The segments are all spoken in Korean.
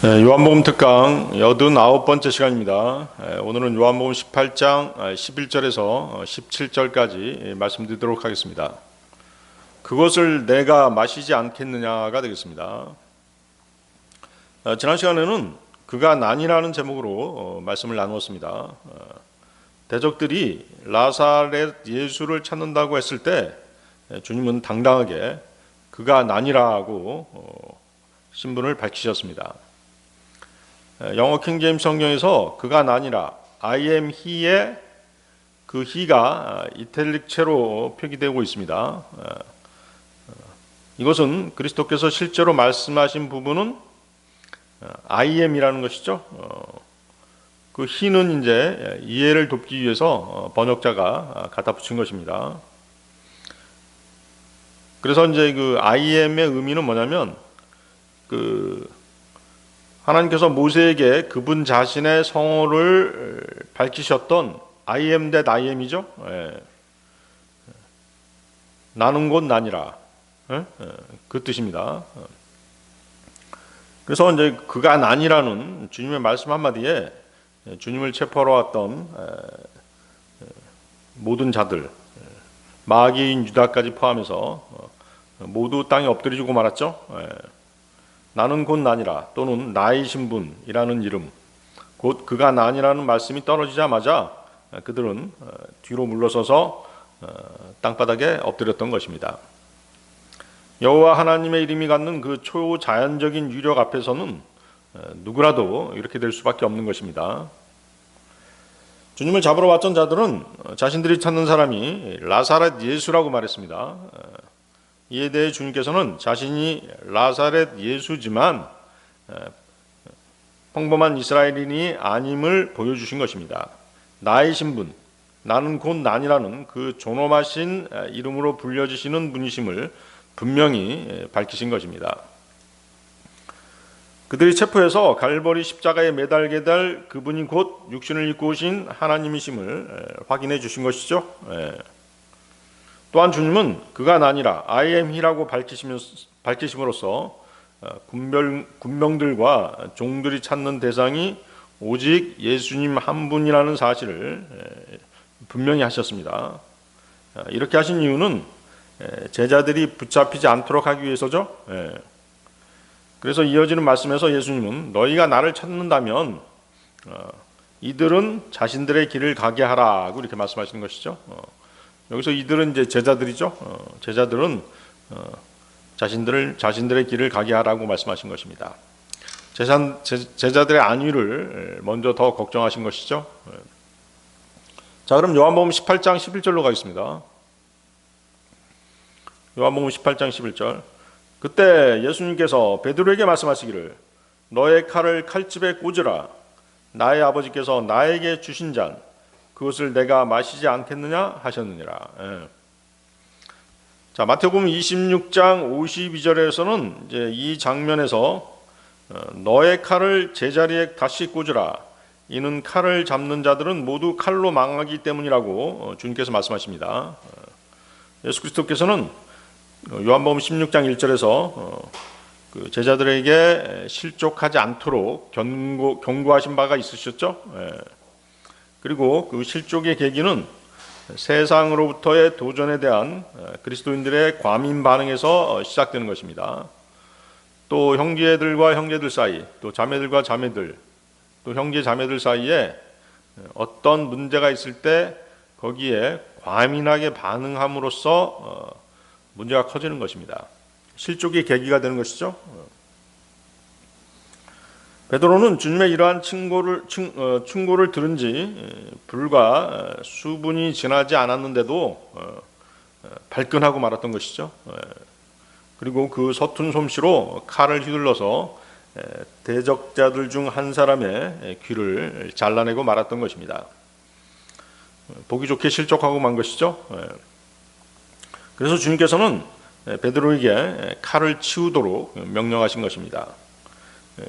요한복음 특강 89번째 시간입니다. 오늘은 요한복음 18장 11절에서 17절까지 말씀드리도록 하겠습니다. 그것을 내가 마시지 않겠느냐가 되겠습니다. 지난 시간에는 그가 난이라는 제목으로 말씀을 나누었습니다. 대적들이 나사렛 예수를 찾는다고 했을 때 주님은 당당하게 그가 난이라고 신분을 밝히셨습니다. 영어 킹제임스 성경에서 그가 아니라 I am he의 그 he가 이탈릭체로 표기되고 있습니다. 이것은 그리스도께서 실제로 말씀하신 부분은 I am이라는 것이죠. 그 he는 이제 이해를 돕기 위해서 번역자가 갖다 붙인 것입니다. 그래서 이제 그 I am의 의미는 뭐냐면 하나님께서 모세에게 그분 자신의 성호를 밝히셨던 I am that I am이죠. 나는 곧 나니라. 그 뜻입니다. 그래서 이제 그가 나니라는 주님의 말씀 한마디에 주님을 체포하러 왔던 모든 자들, 마귀인 유다까지 포함해서 모두 땅에 엎드리고 말았죠. 나는 곧 나니라 또는 나의 신분이라는 이름, 곧 그가 나니라는 말씀이 떨어지자마자 그들은 뒤로 물러서서 땅바닥에 엎드렸던 것입니다. 여호와 하나님의 이름이 갖는 그 초자연적인 유력 앞에서는 누구라도 이렇게 될 수밖에 없는 것입니다. 주님을 잡으러 왔던 자들은 자신들이 찾는 사람이 나사렛 예수라고 말했습니다. 이에 대해 주님께서는 자신이 나사렛 예수지만 평범한 이스라엘인이 아님을 보여주신 것입니다. 나의 신분, 나는 곧 나니라는 그 존엄하신 이름으로 불려지시는 분이심을 분명히 밝히신 것입니다. 그들이 체포해서 갈보리 십자가에 매달게 될 그분이 곧 육신을 입고 오신 하나님이심을 확인해 주신 것이죠. 또한 주님은 그가 아니라 I am he라고 밝히심으로써 군병들과 종들이 찾는 대상이 오직 예수님 한 분이라는 사실을 분명히 하셨습니다. 이렇게 하신 이유는 제자들이 붙잡히지 않도록 하기 위해서죠. 그래서 이어지는 말씀에서 예수님은 너희가 나를 찾는다면 이들은 자신들의 길을 가게 하라고 이렇게 말씀하시는 것이죠. 여기서 이들은 이제 제자들이죠. 제자들은 자신들의 길을 가게 하라고 말씀하신 것입니다. 제자들의 안위를 먼저 더 걱정하신 것이죠. 자, 그럼 요한복음 18장 11절로 가겠습니다. 요한복음 18장 11절. 그때 예수님께서 베드로에게 말씀하시기를 너의 칼을 칼집에 꽂으라. 나의 아버지께서 나에게 주신 잔 그것을 내가 마시지 않겠느냐 하셨느니라. 자, 마태복음 26장 52절에서는 이제 이 장면에서 너의 칼을 제자리에 다시 꽂으라. 이는 칼을 잡는 자들은 모두 칼로 망하기 때문이라고 주님께서 말씀하십니다. 예수 그리스도께서는 요한복음 16장 1절에서 그 제자들에게 실족하지 않도록 경고하신 바가 있으셨죠. 그리고 그 실족의 계기는 세상으로부터의 도전에 대한 그리스도인들의 과민 반응에서 시작되는 것입니다. 또 형제들과 형제들 사이, 또 자매들과 자매들, 또 형제 자매들 사이에 어떤 문제가 있을 때 거기에 과민하게 반응함으로써 문제가 커지는 것입니다. 실족의 계기가 되는 것이죠. 베드로는 주님의 이러한 충고를 들은 지 불과 수분이 지나지 않았는데도 발끈하고 말았던 것이죠. 그리고 그 서툰 솜씨로 칼을 휘둘러서 대적자들 중 한 사람의 귀를 잘라내고 말았던 것입니다. 보기 좋게 실족하고 만 것이죠. 그래서 주님께서는 베드로에게 칼을 치우도록 명령하신 것입니다.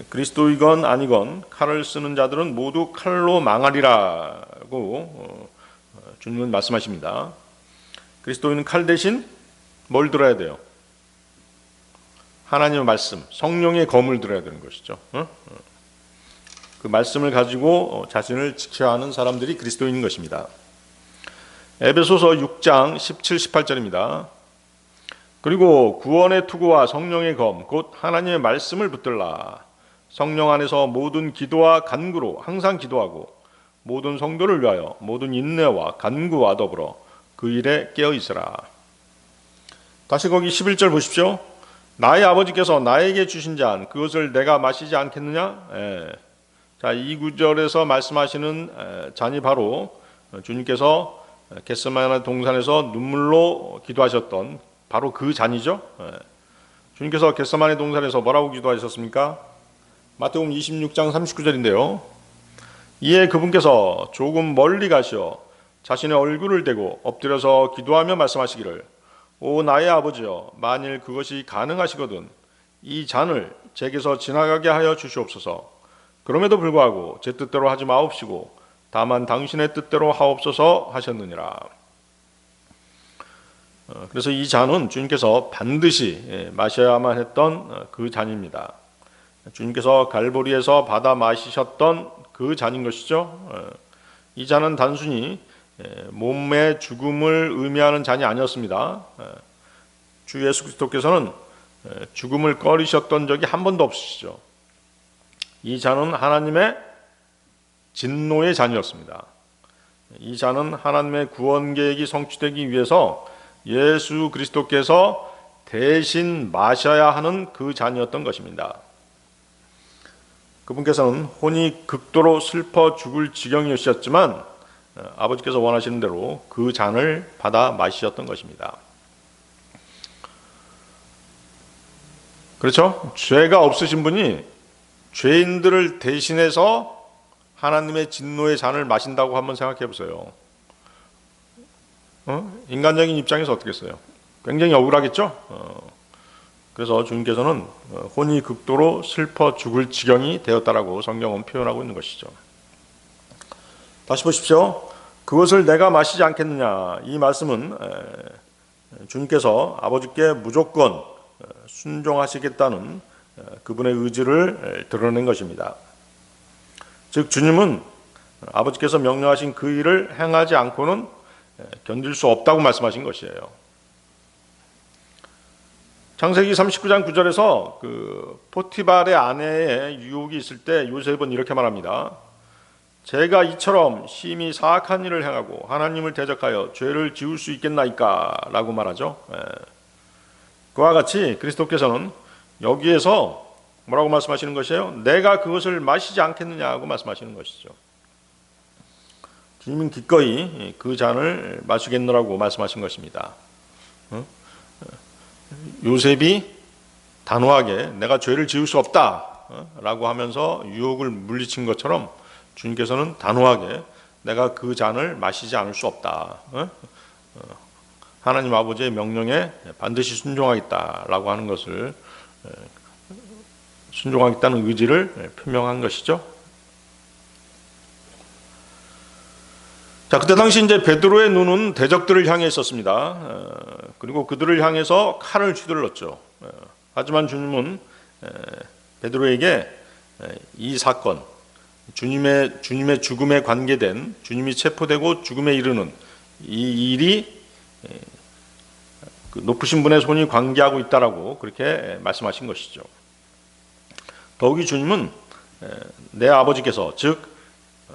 그리스도이건 아니건 칼을 쓰는 자들은 모두 칼로 망하리라고 주님은 말씀하십니다. 그리스도인은 칼 대신 뭘 들어야 돼요? 하나님의 말씀, 성령의 검을 들어야 되는 것이죠. 그 말씀을 가지고 자신을 지켜야 하는 사람들이 그리스도인인 것입니다. 에베소서 6장 17, 18절입니다. 그리고 구원의 투구와 성령의 검, 곧 하나님의 말씀을 붙들라. 성령 안에서 모든 기도와 간구로 항상 기도하고 모든 성도를 위하여 모든 인내와 간구와 더불어 그 일에 깨어 있으라. 다시 거기 11절 보십시오. 나의 아버지께서 나에게 주신 잔 그것을 내가 마시지 않겠느냐? 자, 이 구절에서 말씀하시는 잔이 바로 주님께서 겟세마네 동산에서 눈물로 기도하셨던 바로 그 잔이죠. 주님께서 겟세마네 동산에서 뭐라고 기도하셨습니까? 마태복음 26장 39절인데요. 이에 그분께서 조금 멀리 가시어 자신의 얼굴을 대고 엎드려서 기도하며 말씀하시기를 오 나의 아버지여 만일 그것이 가능하시거든 이 잔을 제게서 지나가게 하여 주시옵소서. 그럼에도 불구하고 제 뜻대로 하지 마옵시고 다만 당신의 뜻대로 하옵소서 하셨느니라. 그래서 이 잔은 주님께서 반드시 마셔야만 했던 그 잔입니다. 주님께서 갈보리에서 받아 마시셨던 그 잔인 것이죠. 이 잔은 단순히 몸의 죽음을 의미하는 잔이 아니었습니다. 주 예수 그리스도께서는 죽음을 꺼리셨던 적이 한 번도 없으시죠. 이 잔은 하나님의 진노의 잔이었습니다. 이 잔은 하나님의 구원 계획이 성취되기 위해서 예수 그리스도께서 대신 마셔야 하는 그 잔이었던 것입니다. 그분께서는 혼이 극도로 슬퍼 죽을 지경이셨지만 아버지께서 원하시는 대로 그 잔을 받아 마시셨던 것입니다. 그렇죠? 죄가 없으신 분이 죄인들을 대신해서 하나님의 진노의 잔을 마신다고 한번 생각해 보세요. 인간적인 입장에서 어떻겠어요? 굉장히 억울하겠죠? 그래서 주님께서는 혼이 극도로 슬퍼 죽을 지경이 되었다라고 성경은 표현하고 있는 것이죠. 다시 보십시오. 그것을 내가 마시지 않겠느냐. 이 말씀은 주님께서 아버지께 무조건 순종하시겠다는 그분의 의지를 드러낸 것입니다. 즉 주님은 아버지께서 명령하신 그 일을 행하지 않고는 견딜 수 없다고 말씀하신 것이에요. 창세기 39장 9절에서 그 포티발의 아내의 유혹이 있을 때 요셉은 이렇게 말합니다. 제가 이처럼 심히 사악한 일을 행하고 하나님을 대적하여 죄를 지을 수 있겠나이까 라고 말하죠. 그와 같이 그리스도께서는 여기에서 뭐라고 말씀하시는 것이에요? 내가 그것을 마시지 않겠느냐고 말씀하시는 것이죠. 주님은 기꺼이 그 잔을 마시겠노라고 말씀하신 것입니다. 요셉이 단호하게 내가 죄를 지을 수 없다 라고 하면서 유혹을 물리친 것처럼 주님께서는 단호하게 내가 그 잔을 마시지 않을 수 없다. 하나님 아버지의 명령에 반드시 순종하겠다라고 하는 것을 순종하겠다는 의지를 표명한 것이죠. 자, 그때 당시 이제 베드로의 눈은 대적들을 향해 있었습니다. 그리고 그들을 향해서 칼을 휘둘렀죠. 하지만 주님은 베드로에게 이 사건, 주님의 죽음에 관계된 주님이 체포되고 죽음에 이르는 이 일이 그 높으신 분의 손이 관계하고 있다라고 그렇게 말씀하신 것이죠. 더욱이 주님은 내 아버지께서 즉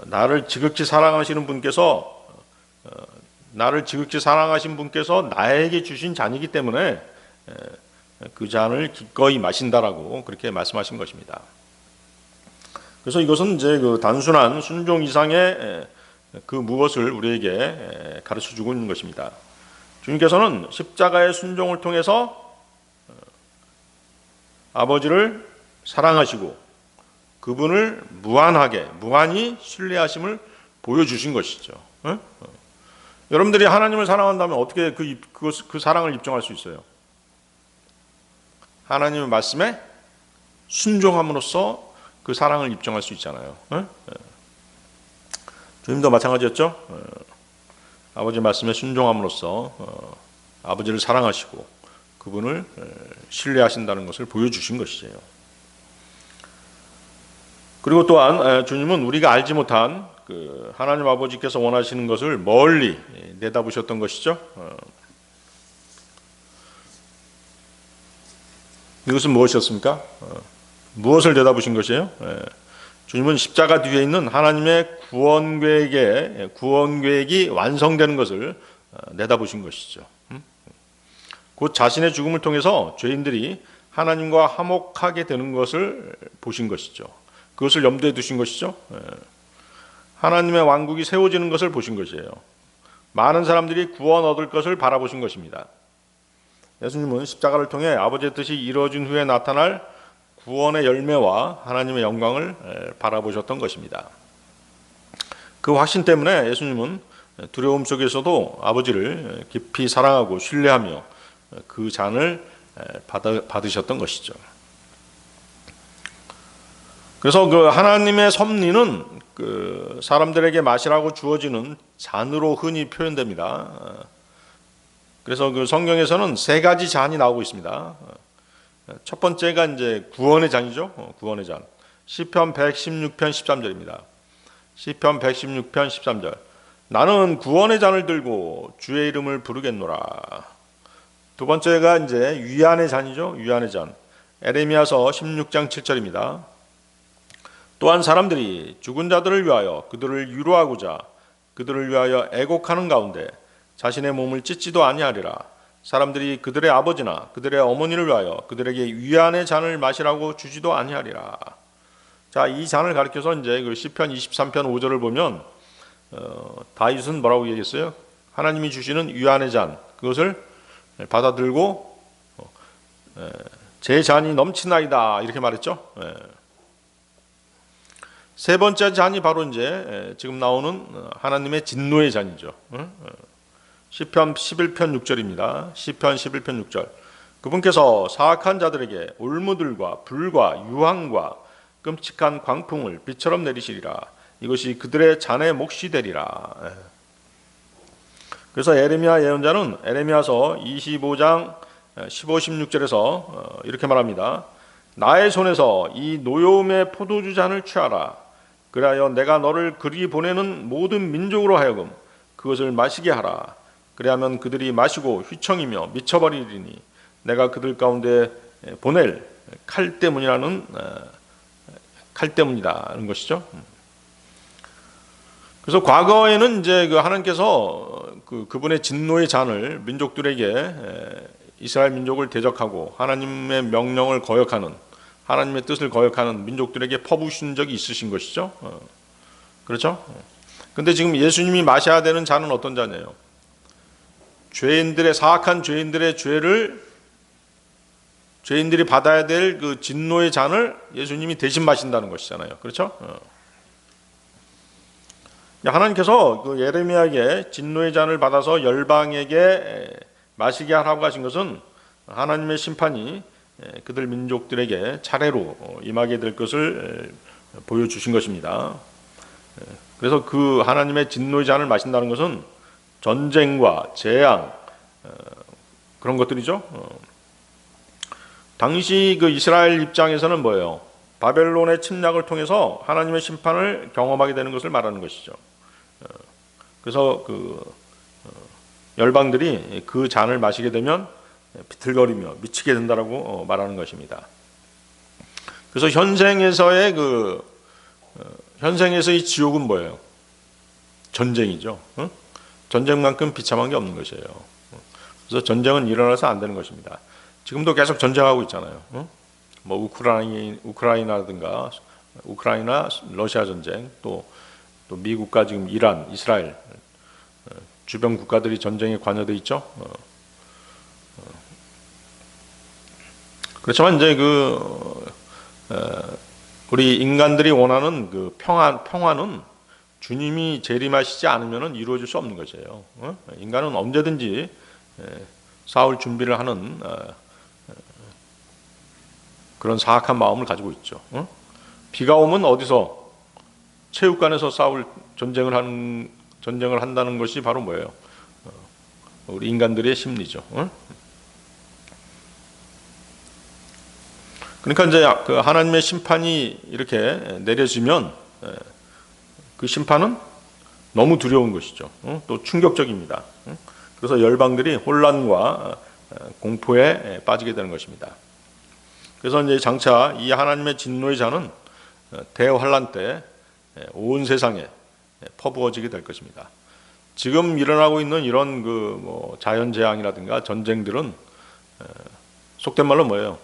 나를 지극히 사랑하시는 분께서 나에게 주신 잔이기 때문에 그 잔을 기꺼이 마신다라고 그렇게 말씀하신 것입니다. 그래서 이것은 이제 그 단순한 순종 이상의 그 무엇을 우리에게 가르쳐 주고 있는 것입니다. 주님께서는 십자가의 순종을 통해서 아버지를 사랑하시고 그분을 무한히 신뢰하심을 보여주신 것이죠. 여러분들이 하나님을 사랑한다면 어떻게 그 사랑을 입증할 수 있어요? 하나님의 말씀에 순종함으로써 그 사랑을 입증할 수 있잖아요. 주님도 마찬가지였죠. 아버지 말씀에 순종함으로써 아버지를 사랑하시고 그분을 신뢰하신다는 것을 보여주신 것이에요. 그리고 또한 주님은 우리가 알지 못한 그 하나님 아버지께서 원하시는 것을 멀리 내다보셨던 것이죠. 이것은 무엇이었습니까? 무엇을 내다보신 것이에요? 주님은 십자가 뒤에 있는 하나님의 구원 계획이 완성되는 것을 내다보신 것이죠. 곧 자신의 죽음을 통해서 죄인들이 하나님과 화목하게 되는 것을 보신 것이죠. 그것을 염두에 두신 것이죠. 하나님의 왕국이 세워지는 것을 보신 것이에요. 많은 사람들이 구원 얻을 것을 바라보신 것입니다. 예수님은 십자가를 통해 아버지의 뜻이 이루어진 후에 나타날 구원의 열매와 하나님의 영광을 바라보셨던 것입니다. 그 확신 때문에 예수님은 두려움 속에서도 아버지를 깊이 사랑하고 신뢰하며 그 잔을 받으셨던 것이죠. 그래서 그 하나님의 섭리는 그 사람들에게 마시라고 주어지는 잔으로 흔히 표현됩니다. 그래서 그 성경에서는 세 가지 잔이 나오고 있습니다. 첫 번째가 이제 구원의 잔이죠. 구원의 잔. 시편 116편 13절입니다. 시편 116편 13절. 나는 구원의 잔을 들고 주의 이름을 부르겠노라. 두 번째가 이제 위안의 잔이죠. 위안의 잔. 에레미야서 16장 7절입니다. 또한 사람들이 죽은 자들을 위하여 그들을 위로하고자 그들을 위하여 애곡하는 가운데 자신의 몸을 찢지도 아니하리라. 사람들이 그들의 아버지나 그들의 어머니를 위하여 그들에게 위안의 잔을 마시라고 주지도 아니하리라. 자, 이 잔을 가리켜서 이제 그 시편 23편 5절을 보면 다윗은 뭐라고 얘기했어요? 하나님이 주시는 위안의 잔, 그것을 받아들고 제 잔이 넘치나이다 이렇게 말했죠. 세 번째 잔이 바로 이제 지금 나오는 하나님의 진노의 잔이죠. 시편 11편 6절입니다. 시편 11편 6절. 그분께서 사악한 자들에게 올무들과 불과 유황과 끔찍한 광풍을 비처럼 내리시리라. 이것이 그들의 잔의 몫이 되리라. 그래서 에레미야 예언자는 에레미야서 25장 15, 16절에서 이렇게 말합니다. 나의 손에서 이 노여움의 포도주 잔을 취하라. 그리하여 내가 너를 그리 보내는 모든 민족으로 하여금 그것을 마시게 하라. 그리하면 그들이 마시고 휘청이며 미쳐버리리니 내가 그들 가운데 보낼 칼 때문이라는 칼 때문이다는 것이죠. 그래서 과거에는 이제 그 하나님께서 그분의 진노의 잔을 민족들에게 이스라엘 민족을 대적하고 하나님의 명령을 거역하는 하나님의 뜻을 거역하는 민족들에게 퍼부으신 적이 있으신 것이죠. 그렇죠? 근데 지금 예수님이 마셔야 되는 잔은 어떤 잔이에요? 사악한 죄인들의 죄를 죄인들이 받아야 될 그 진노의 잔을 예수님이 대신 마신다는 것이잖아요. 그렇죠? 하나님께서 그 예레미야에게 진노의 잔을 받아서 열방에게 마시게 하라고 하신 것은 하나님의 심판이 그들 민족들에게 차례로 임하게 될 것을 보여주신 것입니다. 그래서 그 하나님의 진노의 잔을 마신다는 것은 전쟁과 재앙 그런 것들이죠. 당시 그 이스라엘 입장에서는 뭐예요? 바벨론의 침략을 통해서 하나님의 심판을 경험하게 되는 것을 말하는 것이죠. 그래서 그 열방들이 그 잔을 마시게 되면 비틀거리며 미치게 된다라고 말하는 것입니다. 그래서 현생에서의 현생에서의 지옥은 뭐예요? 전쟁이죠. 전쟁만큼 비참한 게 없는 것이에요. 그래서 전쟁은 일어나서 안 되는 것입니다. 지금도 계속 전쟁하고 있잖아요. 뭐 우크라이나라든가 우크라이나 러시아 전쟁 또 미국과 지금 이란, 이스라엘 주변 국가들이 전쟁에 관여돼 있죠. 그렇지만 이제 우리 인간들이 원하는 그 평화는 주님이 재림하시지 않으면 이루어질 수 없는 것이에요. 인간은 언제든지 싸울 준비를 하는 그런 사악한 마음을 가지고 있죠. 비가 오면 어디서 체육관에서 전쟁을 한다는 것이 바로 뭐예요? 우리 인간들의 심리죠. 그러니까 이제 그 하나님의 심판이 이렇게 내려지면 그 심판은 너무 두려운 것이죠. 또 충격적입니다. 그래서 열방들이 혼란과 공포에 빠지게 되는 것입니다. 그래서 이제 장차 이 하나님의 진노의 잔은 대환란 때 온 세상에 퍼부어지게 될 것입니다. 지금 일어나고 있는 이런 그 자연 재앙이라든가 전쟁들은 속된 말로 뭐예요?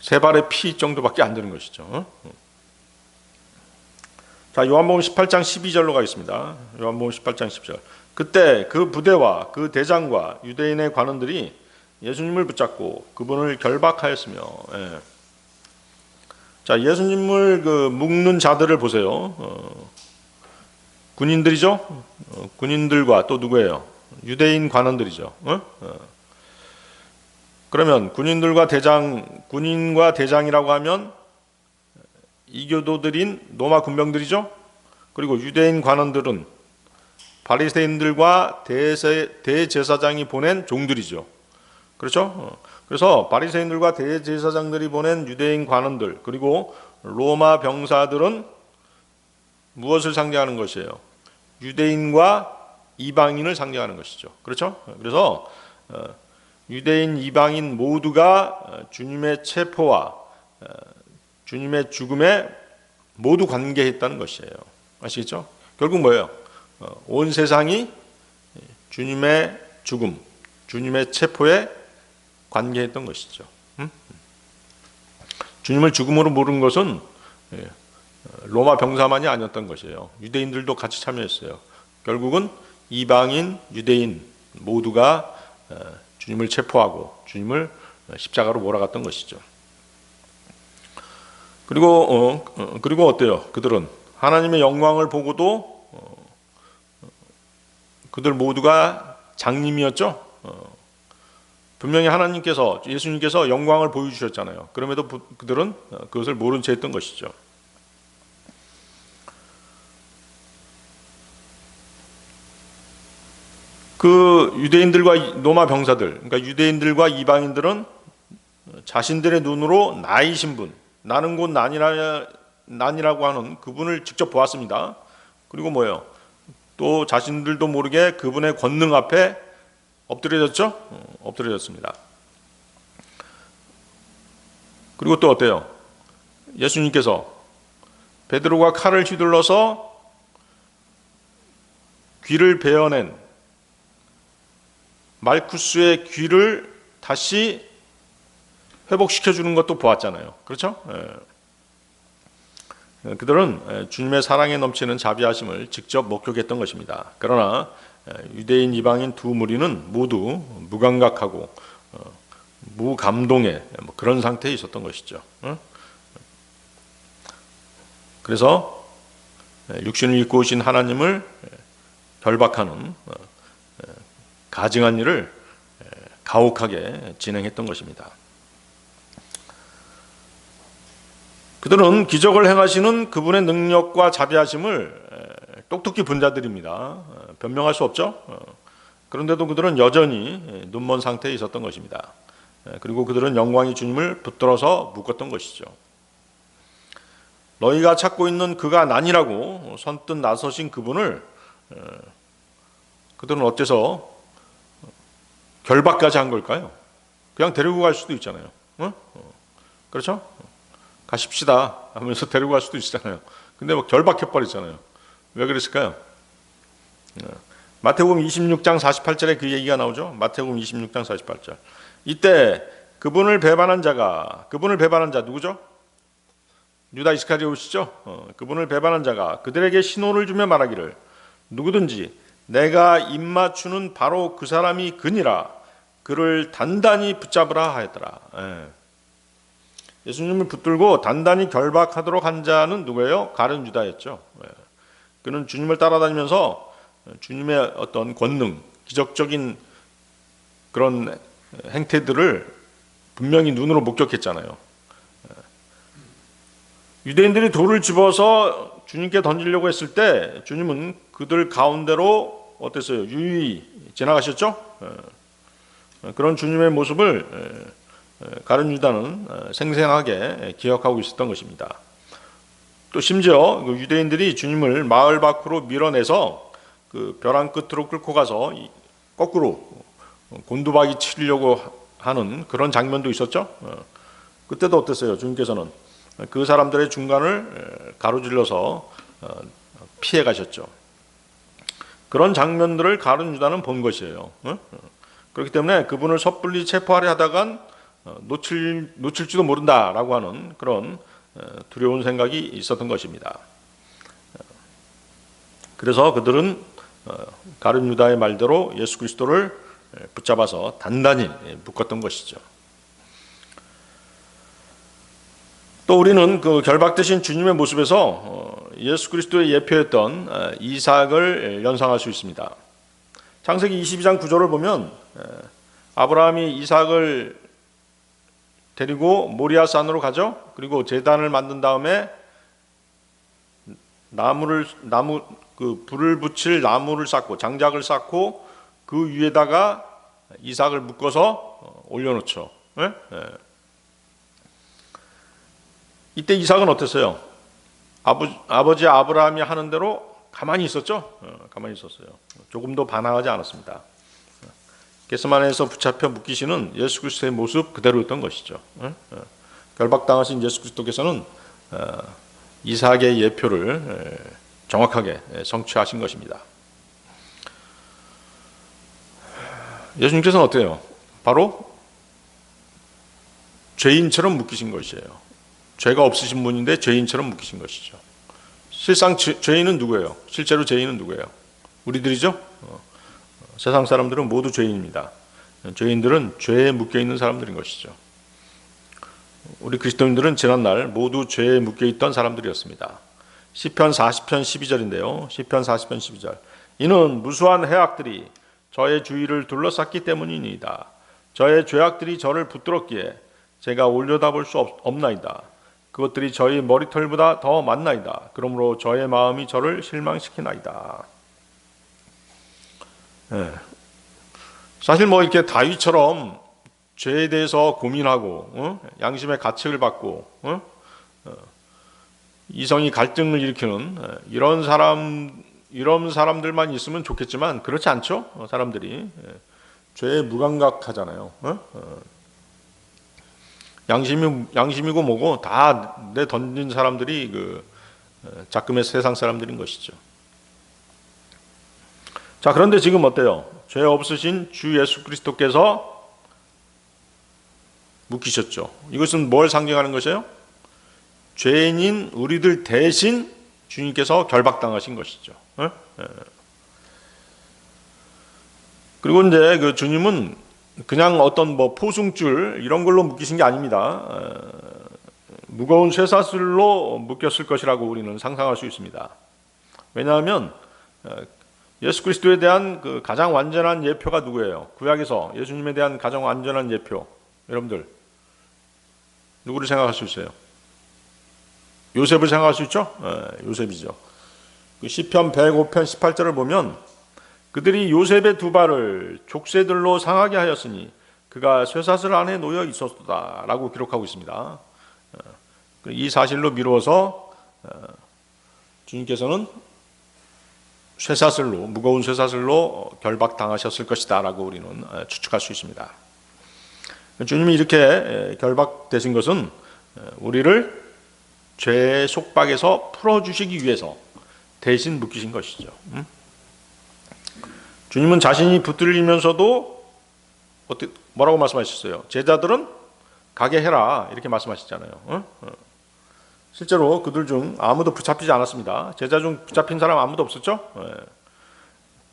세 발의 피 정도밖에 안 되는 것이죠. 자, 요한복음 18장 12절로 가겠습니다. 요한복음 18장 10절. 그때 그 부대와 그 대장과 유대인의 관원들이 예수님을 붙잡고 그분을 결박하였으며, 자, 예수님을 그 묶는 자들을 보세요. 군인들이죠. 군인들과 또 누구예요? 유대인 관원들이죠. 그러면 군인과 대장이라고 하면 이교도들인 로마 군병들이죠. 그리고 유대인 관원들은 바리새인들과 대제사장이 보낸 종들이죠. 그렇죠? 그래서 바리새인들과 대제사장들이 보낸 유대인 관원들, 그리고 로마 병사들은 무엇을 상징하는 것이에요? 유대인과 이방인을 상징하는 것이죠. 그렇죠? 그래서 유대인, 이방인 모두가 주님의 체포와 주님의 죽음에 모두 관계했다는 것이에요. 아시겠죠? 결국 뭐예요? 온 세상이 주님의 죽음, 주님의 체포에 관계했던 것이죠. 주님을 죽음으로 모른 것은 로마 병사만이 아니었던 것이에요. 유대인들도 같이 참여했어요. 결국은 이방인, 유대인 모두가 주님을 체포하고 주님을 십자가로 몰아갔던 것이죠. 그리고 어때요? 그들은 하나님의 영광을 보고도 그들 모두가 장님이었죠. 분명히 예수님께서 영광을 보여주셨잖아요. 그럼에도 그들은 그것을 모른 채 했던 것이죠. 그 유대인들과 로마 병사들, 그러니까 유대인들과 이방인들은 자신들의 눈으로 나이신 분, 나는 곧 난이라고 하는 그분을 직접 보았습니다. 그리고 뭐예요? 또 자신들도 모르게 그분의 권능 앞에 엎드려졌죠? 엎드려졌습니다. 그리고 또 어때요? 예수님께서 베드로가 칼을 휘둘러서 귀를 베어낸 말쿠스의 귀를 다시 회복시켜주는 것도 보았잖아요. 그렇죠? 그들은 주님의 사랑에 넘치는 자비하심을 직접 목격했던 것입니다. 그러나 유대인, 이방인 두 무리는 모두 무감각하고 무감동의 그런 상태에 있었던 것이죠. 그래서 육신을 입고 오신 하나님을 결박하는 가증한 일을 가혹하게 진행했던 것입니다. 그들은 기적을 행하시는 그분의 능력과 자비하심을 똑똑히 본 자들입니다. 변명할 수 없죠. 그런데도 그들은 여전히 눈먼 상태에 있었던 것입니다. 그리고 그들은 영광의 주님을 붙들어서 묶었던 것이죠. 너희가 찾고 있는 그가 나니라고 선뜻 나서신 그분을 그들은 어째서 결박까지 한 걸까요? 그냥 데리고 갈 수도 있잖아요. 그렇죠? 가십시다 하면서 데리고 갈 수도 있잖아요. 근데 결박해버리잖아요. 왜 그랬을까요? 마태복음 26장 48절에 그 얘기가 나오죠. 마태복음 26장 48절. 이때 그분을 배반한 자 누구죠? 유다 이스카리옷이죠. 그분을 배반한 자가 그들에게 신호를 주며 말하기를 누구든지 내가 입맞추는 바로 그 사람이 그니라 그를 단단히 붙잡으라 하였더라. 예수님을 붙들고 단단히 결박하도록 한 자는 누구예요? 가룟 유다였죠. 그는 주님을 따라다니면서 주님의 어떤 권능, 기적적인 그런 행태들을 분명히 눈으로 목격했잖아요. 유대인들이 돌을 집어서 주님께 던지려고 했을 때 주님은 그들 가운데로 어땠어요? 유유히 지나가셨죠? 그런 주님의 모습을 가룟 유다는 생생하게 기억하고 있었던 것입니다. 또 심지어 유대인들이 주님을 마을 밖으로 밀어내서 그 벼랑 끝으로 끌고 가서 거꾸로 곤두박이 치려고 하는 그런 장면도 있었죠. 그때도 어땠어요? 주님께서는 그 사람들의 중간을 가로질러서 피해 가셨죠. 그런 장면들을 가룟 유다는 본 것이에요. 그렇기 때문에 그분을 섣불리 체포하려 하다간 놓칠지도 모른다라고 하는 그런 두려운 생각이 있었던 것입니다. 그래서 그들은 가룟 유다의 말대로 예수 그리스도를 붙잡아서 단단히 묶었던 것이죠. 또 우리는 그 결박되신 주님의 모습에서 예수 그리스도의 예표였던 이삭을 연상할 수 있습니다. 창세기 22장 9절을 보면 아브라함이 이삭을 데리고 모리아산으로 가죠. 그리고 제단을 만든 다음에 불을 붙일 나무를 쌓고 장작을 쌓고 그 위에다가 이삭을 묶어서 올려놓죠. 이때 이삭은 어땠어요? 아버지 아브라함이 하는 대로 가만히 있었죠. 가만히 있었어요. 조금도 반항하지 않았습니다. 겟세마네에서 붙잡혀 묶이시는 예수 그리스도의 모습 그대로였던 것이죠. 결박당하신 예수 그리스도께서는 이삭의 예표를 정확하게 성취하신 것입니다. 예수님께서는 어때요? 바로 죄인처럼 묶이신 것이에요. 죄가 없으신 분인데 죄인처럼 묶이신 것이죠. 실상 죄인은 누구예요? 실제로 죄인은 누구예요? 우리들이죠? 세상 사람들은 모두 죄인입니다. 죄인들은 죄에 묶여있는 사람들인 것이죠. 우리 그리스도인들은 지난날 모두 죄에 묶여있던 사람들이었습니다. 시편 40편 12절인데요. 시편 40편 12절. 이는 무수한 해악들이 저의 주위를 둘러쌌기 때문이니이다. 저의 죄악들이 저를 붙들었기에 제가 올려다볼 수 없나이다. 그것들이 저희 머리털보다 더 많나이다. 그러므로 저의 마음이 저를 실망시키나이다. 사실 이렇게 다윗처럼 죄에 대해서 고민하고 양심의 가책을 받고 이성이 갈등을 일으키는 이런 사람들만 있으면 좋겠지만 그렇지 않죠. 사람들이 죄에 무감각하잖아요. 양심이고 뭐고 다 내던진 사람들이 그 작금의 세상 사람들인 것이죠. 자, 그런데 지금 어때요? 죄 없으신 주 예수 그리스도께서 묶이셨죠. 이것은 뭘 상징하는 것이에요? 죄인인 우리들 대신 주님께서 결박당하신 것이죠. 그리고 이제 그 주님은 그냥 어떤 포승줄 이런 걸로 묶이신 게 아닙니다. 무거운 쇠사슬로 묶였을 것이라고 우리는 상상할 수 있습니다. 왜냐하면 예수 그리스도에 대한 그 가장 완전한 예표가 누구예요? 구약에서 예수님에 대한 가장 완전한 예표, 여러분들 누구를 생각할 수 있어요? 요셉을 생각할 수 있죠? 요셉이죠. 그 시편 105편 18절을 보면 그들이 요셉의 두 발을 족쇄들로 상하게 하였으니 그가 쇠사슬 안에 놓여 있었다라고 기록하고 있습니다. 이 사실로 미루어서 주님께서는 무거운 쇠사슬로 결박당하셨을 것이다라고 우리는 추측할 수 있습니다. 주님이 이렇게 결박되신 것은 우리를 죄의 속박에서 풀어주시기 위해서 대신 묶이신 것이죠. 주님은 자신이 붙들리면서도 뭐라고 말씀하셨어요? 제자들은 가게 해라 이렇게 말씀하셨잖아요. 실제로 그들 중 아무도 붙잡히지 않았습니다. 제자 중 붙잡힌 사람 아무도 없었죠.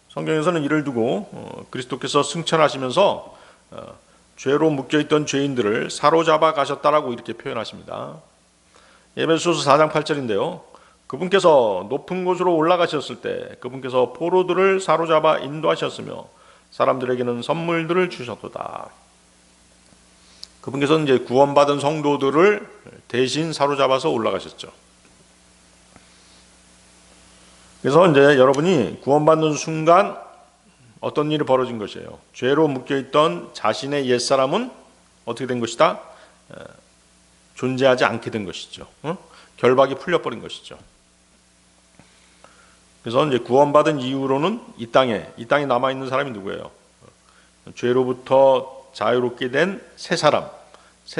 성경에서는 이를 두고 그리스도께서 승천하시면서 죄로 묶여있던 죄인들을 사로잡아 가셨다라고 이렇게 표현하십니다. 에베소서 4장 8절인데요. 그분께서 높은 곳으로 올라가셨을 때 그분께서 포로들을 사로잡아 인도하셨으며 사람들에게는 선물들을 주셨도다. 그분께서는 이제 구원받은 성도들을 대신 사로잡아서 올라가셨죠. 그래서 이제 여러분이 구원받는 순간 어떤 일이 벌어진 것이에요? 죄로 묶여있던 자신의 옛사람은 어떻게 된 것이다? 존재하지 않게 된 것이죠. 결박이 풀려버린 것이죠. 그래서 이제 구원받은 이후로는 이 땅에 남아 있는 사람이 누구예요? 죄로부터 자유롭게 된 새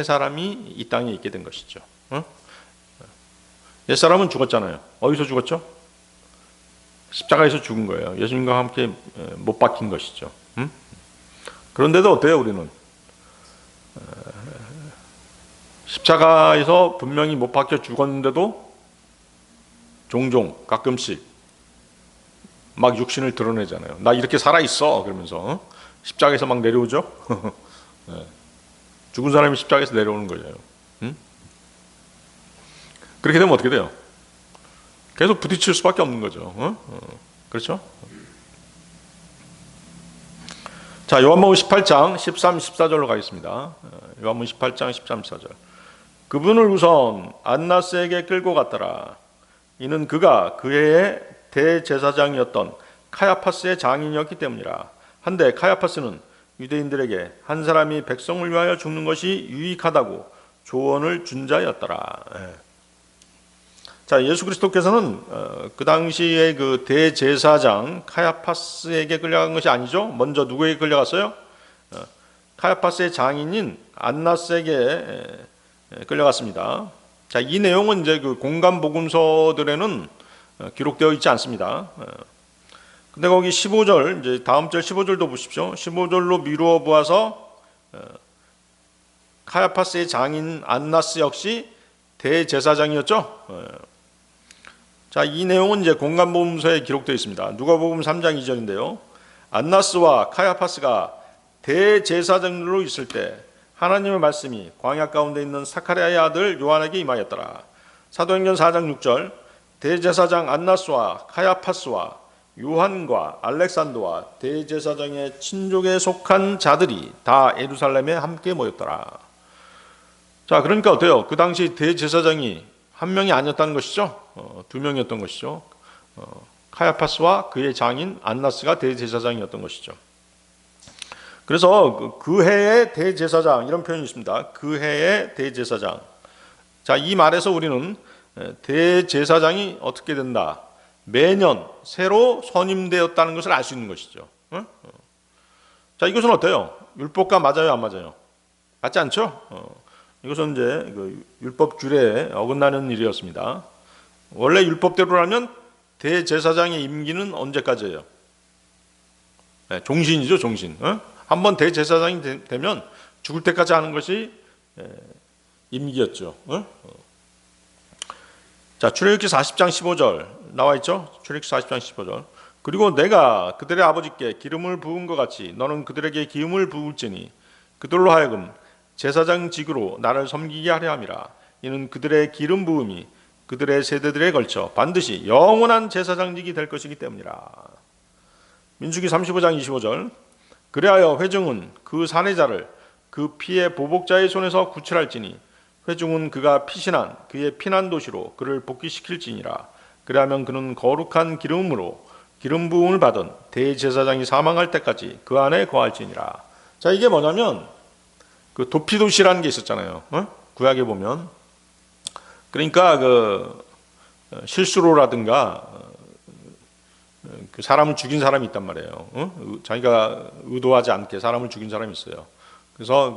사람이 이 땅에 있게 된 것이죠. 옛 사람은 죽었잖아요. 어디서 죽었죠? 십자가에서 죽은 거예요. 예수님과 함께 못 박힌 것이죠. 그런데도 어때요, 우리는? 십자가에서 분명히 못 박혀 죽었는데도 종종 가끔씩 막 육신을 드러내잖아요. 나 이렇게 살아있어 그러면서 십자가에서 막 내려오죠. 죽은 사람이 십자가에서 내려오는 거예요. 그렇게 되면 어떻게 돼요? 계속 부딪힐 수밖에 없는 거죠. 그렇죠? 자, 요한복음 18장 13, 14절로 가겠습니다. 요한복음 18장 13, 14절. 그분을 우선 안나스에게 끌고 갔더라. 이는 그가 그 해의 대제사장이었던 카야파스의 장인이었기 때문이라. 한데 카야파스는 유대인들에게 한 사람이 백성을 위하여 죽는 것이 유익하다고 조언을 준 자였더라. 자, 예수 그리스도께서는 그 당시에 그 대제사장 카야파스에게 끌려간 것이 아니죠. 먼저 누구에게 끌려갔어요? 카야파스의 장인인 안나스에게 끌려갔습니다. 자, 이 내용은 이제 그 공간 복음서들에는 기록되어 있지 않습니다. 근데 거기 15절, 이제 다음 절 15절도 보십시오. 15절로 미루어 보아서 카야파스의 장인 안나스 역시 대제사장이었죠. 자, 이 내용은 이제 공간 복음서에 기록되어 있습니다. 누가복음 3장 2절인데요. 안나스와 카야파스가 대제사장으로 있을 때 하나님의 말씀이 광야 가운데 있는 사카랴의 아들 요한에게 임하였더라. 사도행전 4장 6절. 대제사장 안나스와 카야파스와 요한과 알렉산더와 대제사장의 친족에 속한 자들이 다 예루살렘에 함께 모였더라. 자, 그러니까 어때요? 그 당시 대제사장이 한 명이 아니었다는 것이죠. 두 명이었던 것이죠. 카야파스와 그의 장인 안나스가 대제사장이었던 것이죠. 그래서 그 해의 대제사장, 이런 표현이 있습니다. 그 해의 대제사장. 자, 이 말에서 우리는 대제사장이 어떻게 된다? 매년 새로 선임되었다는 것을 알 수 있는 것이죠. 자, 이것은 어때요? 율법과 맞아요, 안 맞아요? 맞지 않죠? 이것은 이제 그 율법 규례에 어긋나는 일이었습니다. 원래 율법대로라면 대제사장의 임기는 언제까지예요? 네, 종신이죠, 종신. 한번 대제사장이 되면 죽을 때까지 하는 것이 임기였죠. 자, 출애굽기 40장 15절 나와 있죠? 출애굽기 40장 15절. 그리고 내가 그들의 아버지께 기름을 부은 것 같이 너는 그들에게 기름을 부을지니 그들로 하여금 제사장직으로 나를 섬기게 하려 함이라. 이는 그들의 기름 부음이 그들의 세대들에 걸쳐 반드시 영원한 제사장직이 될 것이기 때문이라. 민수기 35장 25절. 그리하여 회중은 그 사내자를 그 피의 보복자의 손에서 구출할지니 회중은 그가 피신한 그의 피난 도시로 그를 복귀시킬지니라. 그리하면 그는 거룩한 기름으로 기름 부음을 받은 대제사장이 사망할 때까지 그 안에 거할지니라. 자, 이게 뭐냐면 그 도피도시라는 게 있었잖아요. 구약에 보면. 그러니까 그 실수로라든가 그 사람을 죽인 사람이 있단 말이에요. 자기가 의도하지 않게 사람을 죽인 사람이 있어요. 그래서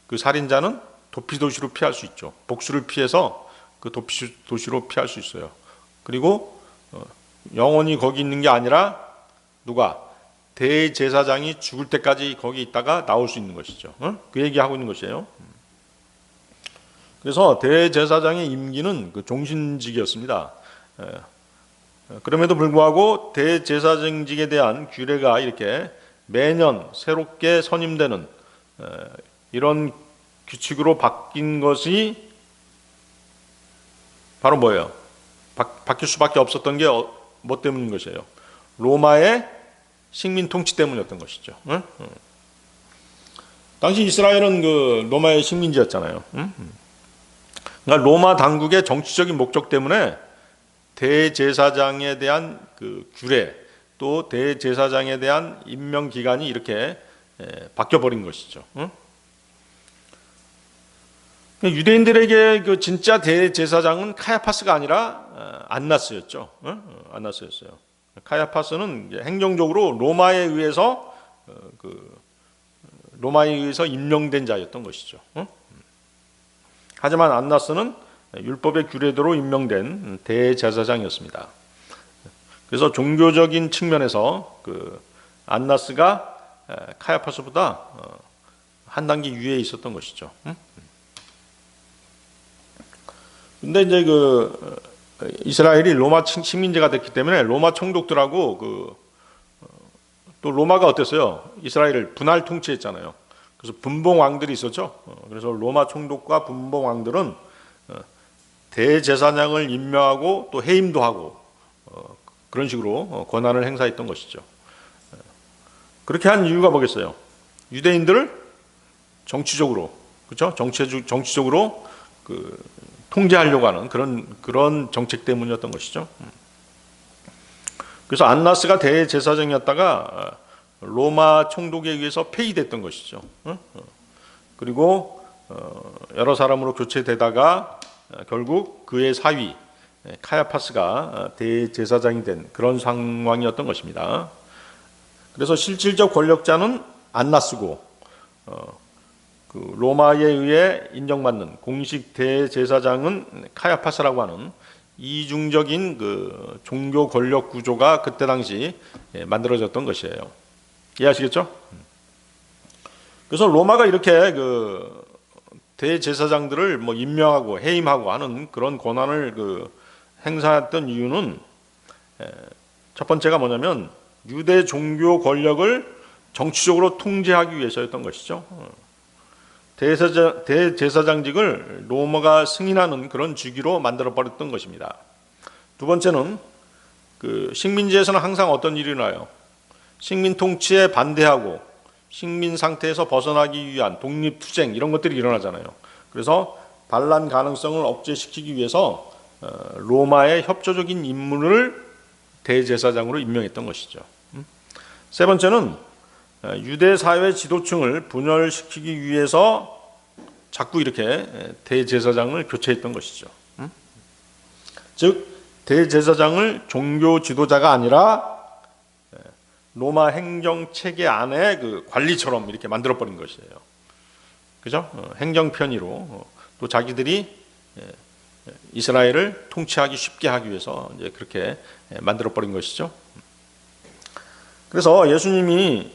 그 살인자는 도피도시로 피할 수 있죠. 복수를 피해서 그 도피도시로 피할 수 있어요. 그리고 영원히 거기 있는 게 아니라 누가? 대제사장이 죽을 때까지 거기 있다가 나올 수 있는 것이죠. 그 얘기하고 있는 것이에요. 그래서 대제사장의 임기는 그 종신직이었습니다. 그럼에도 불구하고 대제사장직에 대한 규례가 이렇게 매년 새롭게 선임되는 이런 규칙으로 바뀐 것이 바로 뭐예요? 바뀔 수밖에 없었던 게 뭐 때문인 것이에요? 로마의 식민 통치 때문이었던 것이죠. 당시 이스라엘은 그 로마의 식민지였잖아요. 그러니까 로마 당국의 정치적인 목적 때문에 대제사장에 대한 그 규례, 또 대제사장에 대한 임명 기간이 이렇게 바뀌어 버린 것이죠. 유대인들에게 그 진짜 대제사장은 카야파스가 아니라 안나스였죠. 안나스였어요. 카야파스는 행정적으로 로마에 의해서 임명된 자였던 것이죠. 하지만 안나스는 율법의 규례대로 임명된 대제사장이었습니다. 그래서 종교적인 측면에서 그 안나스가 카야파스보다 한 단계 위에 있었던 것이죠. 근데 이제 이스라엘이 로마 식민지가 됐기 때문에 로마 총독들하고 또 로마가 어땠어요? 이스라엘을 분할 통치했잖아요. 그래서 분봉 왕들이 있었죠. 그래서 로마 총독과 분봉 왕들은 대제사장을 임명하고 또 해임도 하고 그런 식으로 권한을 행사했던 것이죠. 그렇게 한 이유가 뭐겠어요? 유대인들을 정치적으로, 그렇죠? 정치적으로 통제하려고 하는 그런 정책 때문이었던 것이죠. 그래서 안나스가 대제사장이었다가 로마 총독에 의해서 폐위됐던 것이죠. 그리고 여러 사람으로 교체되다가 결국 그의 사위 카야파스가 대제사장이 된 그런 상황이었던 것입니다. 그래서 실질적 권력자는 안나스고 로마에 의해 인정받는 공식 대제사장은 카야파스라고 하는 이중적인 종교 권력 구조가 그때 당시 만들어졌던 것이에요. 이해하시겠죠? 그래서 로마가 이렇게 대제사장들을 임명하고 해임하고 하는 그런 권한을 행사했던 이유는 첫 번째가 뭐냐면 유대 종교 권력을 정치적으로 통제하기 위해서였던 것이죠. 대제사장직을 로마가 승인하는 그런 주기로 만들어버렸던 것입니다. 두 번째는 식민지에서는 항상 어떤 일이 일어나요? 식민 통치에 반대하고 식민 상태에서 벗어나기 위한 독립투쟁 이런 것들이 일어나잖아요. 그래서 반란 가능성을 억제시키기 위해서 로마의 협조적인 인물을 대제사장으로 임명했던 것이죠. 세 번째는 유대 사회 지도층을 분열시키기 위해서 자꾸 이렇게 대제사장을 교체했던 것이죠. 즉 대제사장을 종교 지도자가 아니라 로마 행정 체계 안에 관리처럼 이렇게 만들어 버린 것이에요. 그죠? 행정 편의로 또 자기들이 이스라엘을 통치하기 쉽게 하기 위해서 이제 그렇게 만들어 버린 것이죠. 그래서 예수님이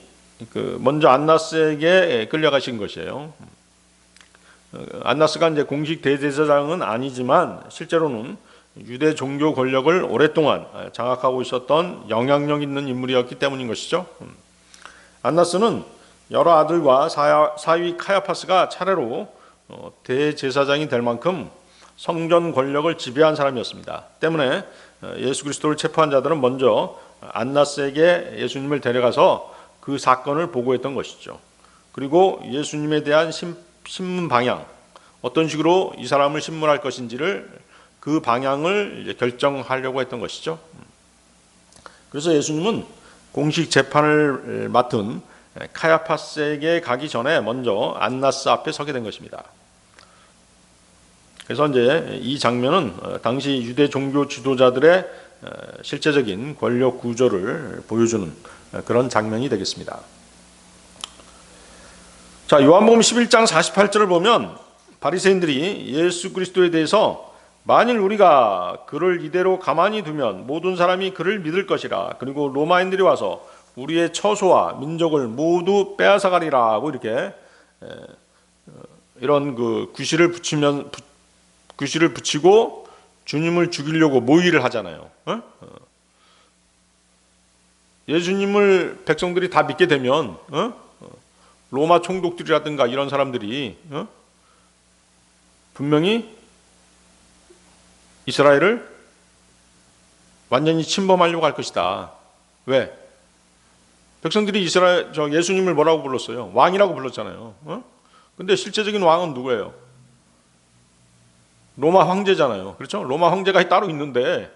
먼저 안나스에게 끌려가신 것이에요. 안나스가 이제 공식 대제사장은 아니지만 실제로는 유대 종교 권력을 오랫동안 장악하고 있었던 영향력 있는 인물이었기 때문인 것이죠. 안나스는 여러 아들과 사위 카야파스가 차례로 대제사장이 될 만큼 성전 권력을 지배한 사람이었습니다. 때문에 예수 그리스도를 체포한 자들은 먼저 안나스에게 예수님을 데려가서 그 사건을 보고했던 것이죠. 그리고 예수님에 대한 신문 방향, 어떤 식으로 이 사람을 신문할 것인지를 그 방향을 결정하려고 했던 것이죠. 그래서 예수님은 공식 재판을 맡은 카야파스에게 가기 전에 먼저 안나스 앞에 서게 된 것입니다. 그래서 이제 이 장면은 당시 유대 종교 지도자들의 실제적인 권력 구조를 보여주는 그런 장면이 되겠습니다. 자, 요한복음 11장 48절을 보면 바리새인들이 예수 그리스도에 대해서 만일 우리가 그를 이대로 가만히 두면 모든 사람이 그를 믿을 것이라, 그리고 로마인들이 와서 우리의 처소와 민족을 모두 빼앗아가리라 하고 이렇게 이런 구실을 붙이고 주님을 죽이려고 모의를 하잖아요. 예수님을 백성들이 다 믿게 되면 로마 총독들이라든가 이런 사람들이 분명히 이스라엘을 완전히 침범하려고 할 것이다. 왜? 백성들이 예수님을 뭐라고 불렀어요? 왕이라고 불렀잖아요. 근데 실제적인 왕은 누구예요? 로마 황제잖아요. 그렇죠? 로마 황제가 따로 있는데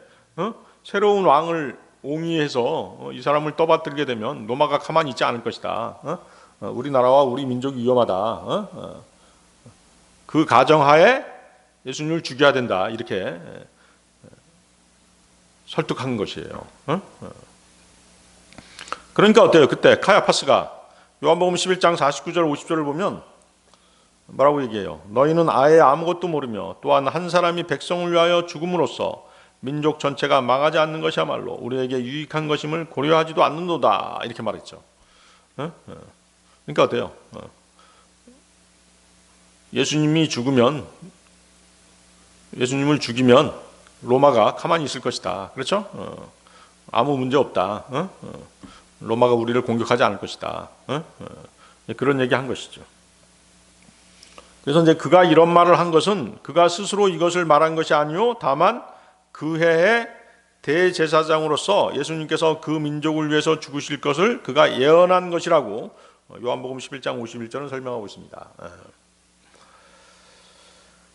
새로운 왕을 옹이해서 이 사람을 떠받들게 되면 로마가 가만히 있지 않을 것이다. 우리나라와 우리 민족이 위험하다. 그 가정하에 예수님을 죽여야 된다 이렇게 설득한 것이에요. 그러니까 어때요? 그때 카야파스가 요한복음 11장 49절 50절을 보면 뭐라고 얘기해요? 너희는 아예 아무것도 모르며 또한 한 사람이 백성을 위하여 죽음으로써 민족 전체가 망하지 않는 것이야말로 우리에게 유익한 것임을 고려하지도 않는도다 이렇게 말했죠. 그러니까 어때요? 예수님을 죽이면 로마가 가만히 있을 것이다. 그렇죠? 아무 문제 없다. 로마가 우리를 공격하지 않을 것이다. 그런 얘기 한 것이죠. 그래서 이제 그가 이런 말을 한 것은 그가 스스로 이것을 말한 것이 아니요 다만 그 해의 대제사장으로서 예수님께서 그 민족을 위해서 죽으실 것을 그가 예언한 것이라고 요한복음 11장 51절은 설명하고 있습니다.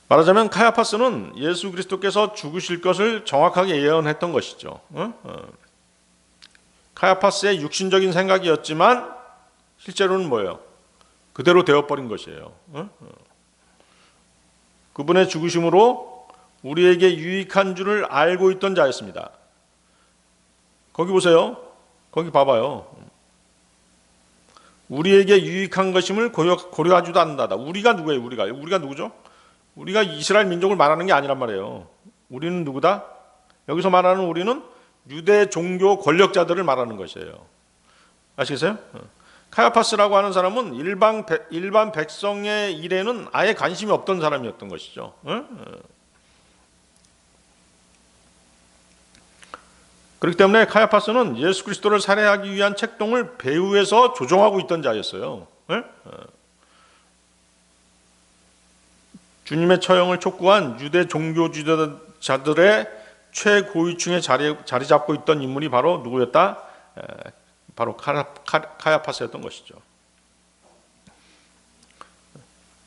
말하자면 카야파스는 예수 그리스도께서 죽으실 것을 정확하게 예언했던 것이죠. 카야파스의 육신적인 생각이었지만 실제로는 뭐예요? 그대로 되어버린 것이에요. 그분의 죽으심으로 우리에게 유익한 줄을 알고 있던 자였습니다. 거기 보세요. 거기 봐봐요. 우리에게 유익한 것임을 고려하지도 않는다. 우리가 누구예요? 우리가 누구죠? 우리가 이스라엘 민족을 말하는 게 아니란 말이에요. 우리는 누구다? 여기서 말하는 우리는 유대 종교 권력자들을 말하는 것이에요. 아시겠어요? 카야파스라고 하는 사람은 일반 백성의 일에는 아예 관심이 없던 사람이었던 것이죠. 그렇기 때문에 카야파스는 예수 그리스도를 살해하기 위한 책동을 배후에서 조종하고 있던 자였어요. 주님의 처형을 촉구한 유대 종교 지도자들의 최고위층에 자리 잡고 있던 인물이 바로 누구였다? 바로 카야파스였던 것이죠.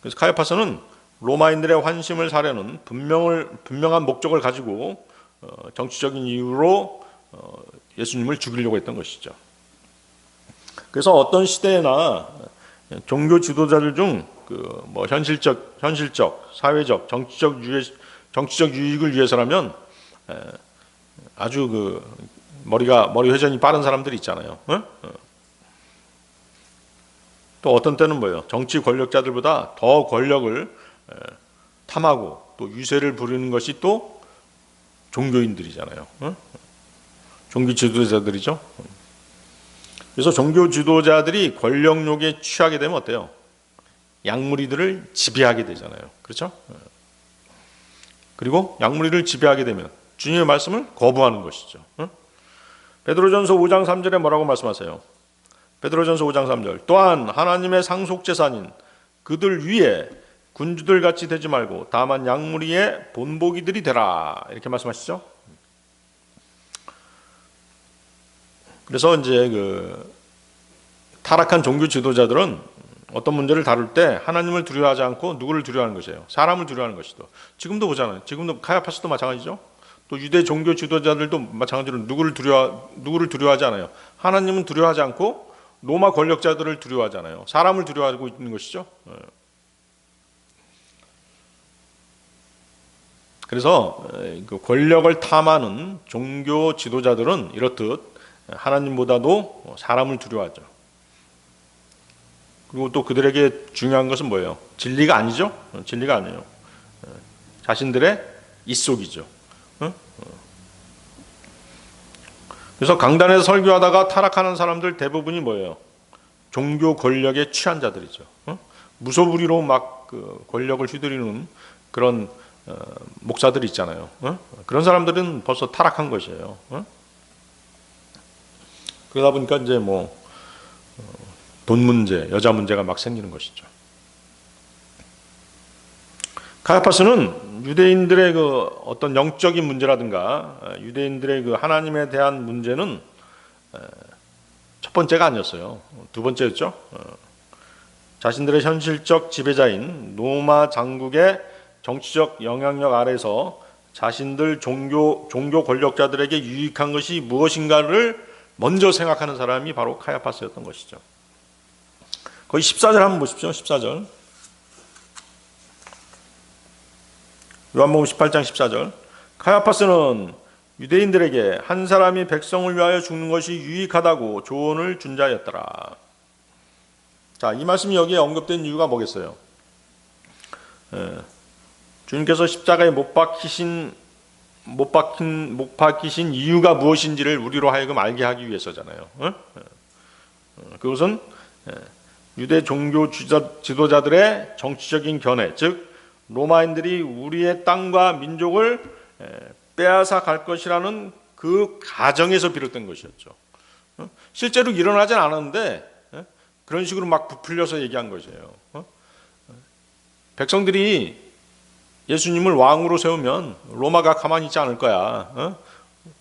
그래서 카야파스는 로마인들의 환심을 사려는 분명한 목적을 가지고 정치적인 이유로 예수님을 죽이려고 했던 것이죠. 그래서 어떤 시대나 종교 지도자들 중 현실적, 사회적, 정치적 유익을 위해서라면 아주 머리 회전이 빠른 사람들이 있잖아요. 또 어떤 때는 뭐예요? 정치 권력자들보다 더 권력을 탐하고 또 유세를 부리는 것이 또 종교인들이잖아요. 종교 지도자들이죠. 그래서 종교 지도자들이 권력욕에 취하게 되면 어때요? 양무리들을 지배하게 되잖아요. 그렇죠? 그리고 양무리를 지배하게 되면 주님의 말씀을 거부하는 것이죠. 베드로전서 5장 3절에 뭐라고 말씀하세요? 베드로전서 5장 3절 또한 하나님의 상속재산인 그들 위에 군주들 같이 되지 말고 다만 양무리의 본보기들이 되라 이렇게 말씀하시죠. 그래서 이제 타락한 종교 지도자들은 어떤 문제를 다룰 때 하나님을 두려워하지 않고 누구를 두려워하는 것이에요? 사람을 두려워하는 것이죠. 지금도 보잖아요. 지금도 카야파스도 마찬가지죠. 또 유대 종교 지도자들도 마찬가지로 누구를 두려워하지 않아요. 하나님은 두려워하지 않고 로마 권력자들을 두려워하잖아요. 사람을 두려워하고 있는 것이죠. 그래서 권력을 탐하는 종교 지도자들은 이렇듯 하나님보다도 사람을 두려워하죠. 그리고 또 그들에게 중요한 것은 뭐예요? 진리가 아니죠? 진리가 아니에요. 자신들의 입속이죠. 그래서 강단에서 설교하다가 타락하는 사람들 대부분이 뭐예요? 종교 권력에 취한 자들이죠. 무소불위로 막 권력을 휘두르는 그런 목사들이 있잖아요. 그런 사람들은 벌써 타락한 것이에요. 그러다 보니까 이제 돈 문제, 여자 문제가 막 생기는 것이죠. 카야파스는 유대인들의 어떤 영적인 문제라든가 유대인들의 하나님에 대한 문제는 첫 번째가 아니었어요. 두 번째였죠. 자신들의 현실적 지배자인 로마 장국의 정치적 영향력 아래서 자신들 종교 권력자들에게 유익한 것이 무엇인가를 먼저 생각하는 사람이 바로 카야파스였던 것이죠. 거기 14절 한번 보십시오. 14절. 요한복음 18장 14절. 카야파스는 유대인들에게 한 사람이 백성을 위하여 죽는 것이 유익하다고 조언을 준 자였더라. 자, 이 말씀이 여기에 언급된 이유가 뭐겠어요? 주님께서 십자가에 못 박히신 이유가 무엇인지를 우리로 하여금 알게 하기 위해서잖아요. 그것은 유대 종교 지도자들의 정치적인 견해, 즉 로마인들이 우리의 땅과 민족을 빼앗아 갈 것이라는 그 가정에서 비롯된 것이었죠. 실제로 일어나진 않았는데 그런 식으로 막 부풀려서 얘기한 것이에요. 백성들이 예수님을 왕으로 세우면 로마가 가만히 있지 않을 거야.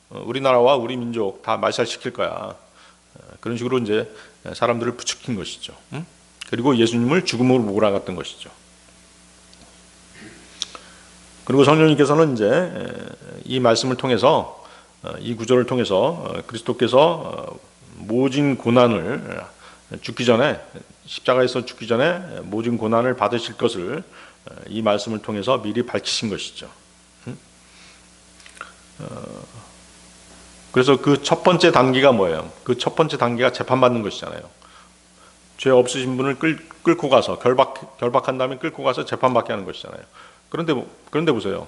우리나라와 우리 민족 다 말살시킬 거야. 그런 식으로 이제 사람들을 부추긴 것이죠. 그리고 예수님을 죽음으로 몰아갔던 것이죠. 그리고 성령님께서는 이제 이 말씀을 통해서, 이 구절을 통해서 그리스도께서 모진 고난을 죽기 전에, 십자가에서 죽기 전에 모진 고난을 받으실 것을 이 말씀을 통해서 미리 밝히신 것이죠. 그래서 그 첫 번째 단계가 뭐예요? 그 첫 번째 단계가 재판받는 것이잖아요. 죄 없으신 분을 끌고 가서 결박한 다음에 끌고 가서 재판받게 하는 것이잖아요. 그런데 보세요.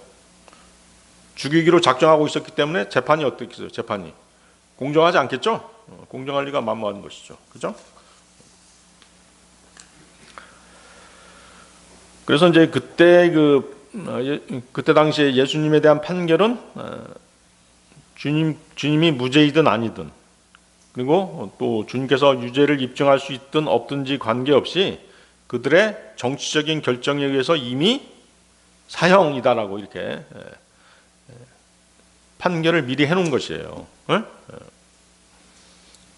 죽이기로 작정하고 있었기 때문에 재판이 어떻겠어요? 재판이 공정하지 않겠죠? 공정할 리가 만무한 것이죠. 그죠? 그래서 이제 그때 당시에 예수님에 대한 판결은 주님이 무죄이든 아니든, 그리고 또 주님께서 유죄를 입증할 수 있든 없든지 관계없이 그들의 정치적인 결정에 의해서 이미 사형이다라고 이렇게 판결을 미리 해놓은 것이에요.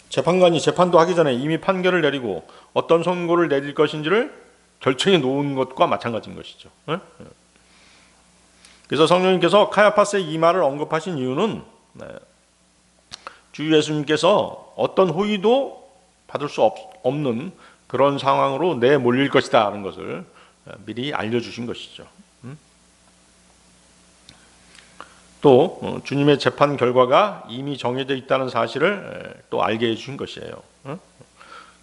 재판관이 재판도 하기 전에 이미 판결을 내리고 어떤 선고를 내릴 것인지를 결정해 놓은 것과 마찬가지인 것이죠. 그래서 성령님께서 카야파스의 이 말을 언급하신 이유는 주 예수님께서 어떤 호의도 받을 수 없는 그런 상황으로 내몰릴 것이다 하는 것을 미리 알려주신 것이죠. 또 주님의 재판 결과가 이미 정해져 있다는 사실을 또 알게 해주신 것이에요.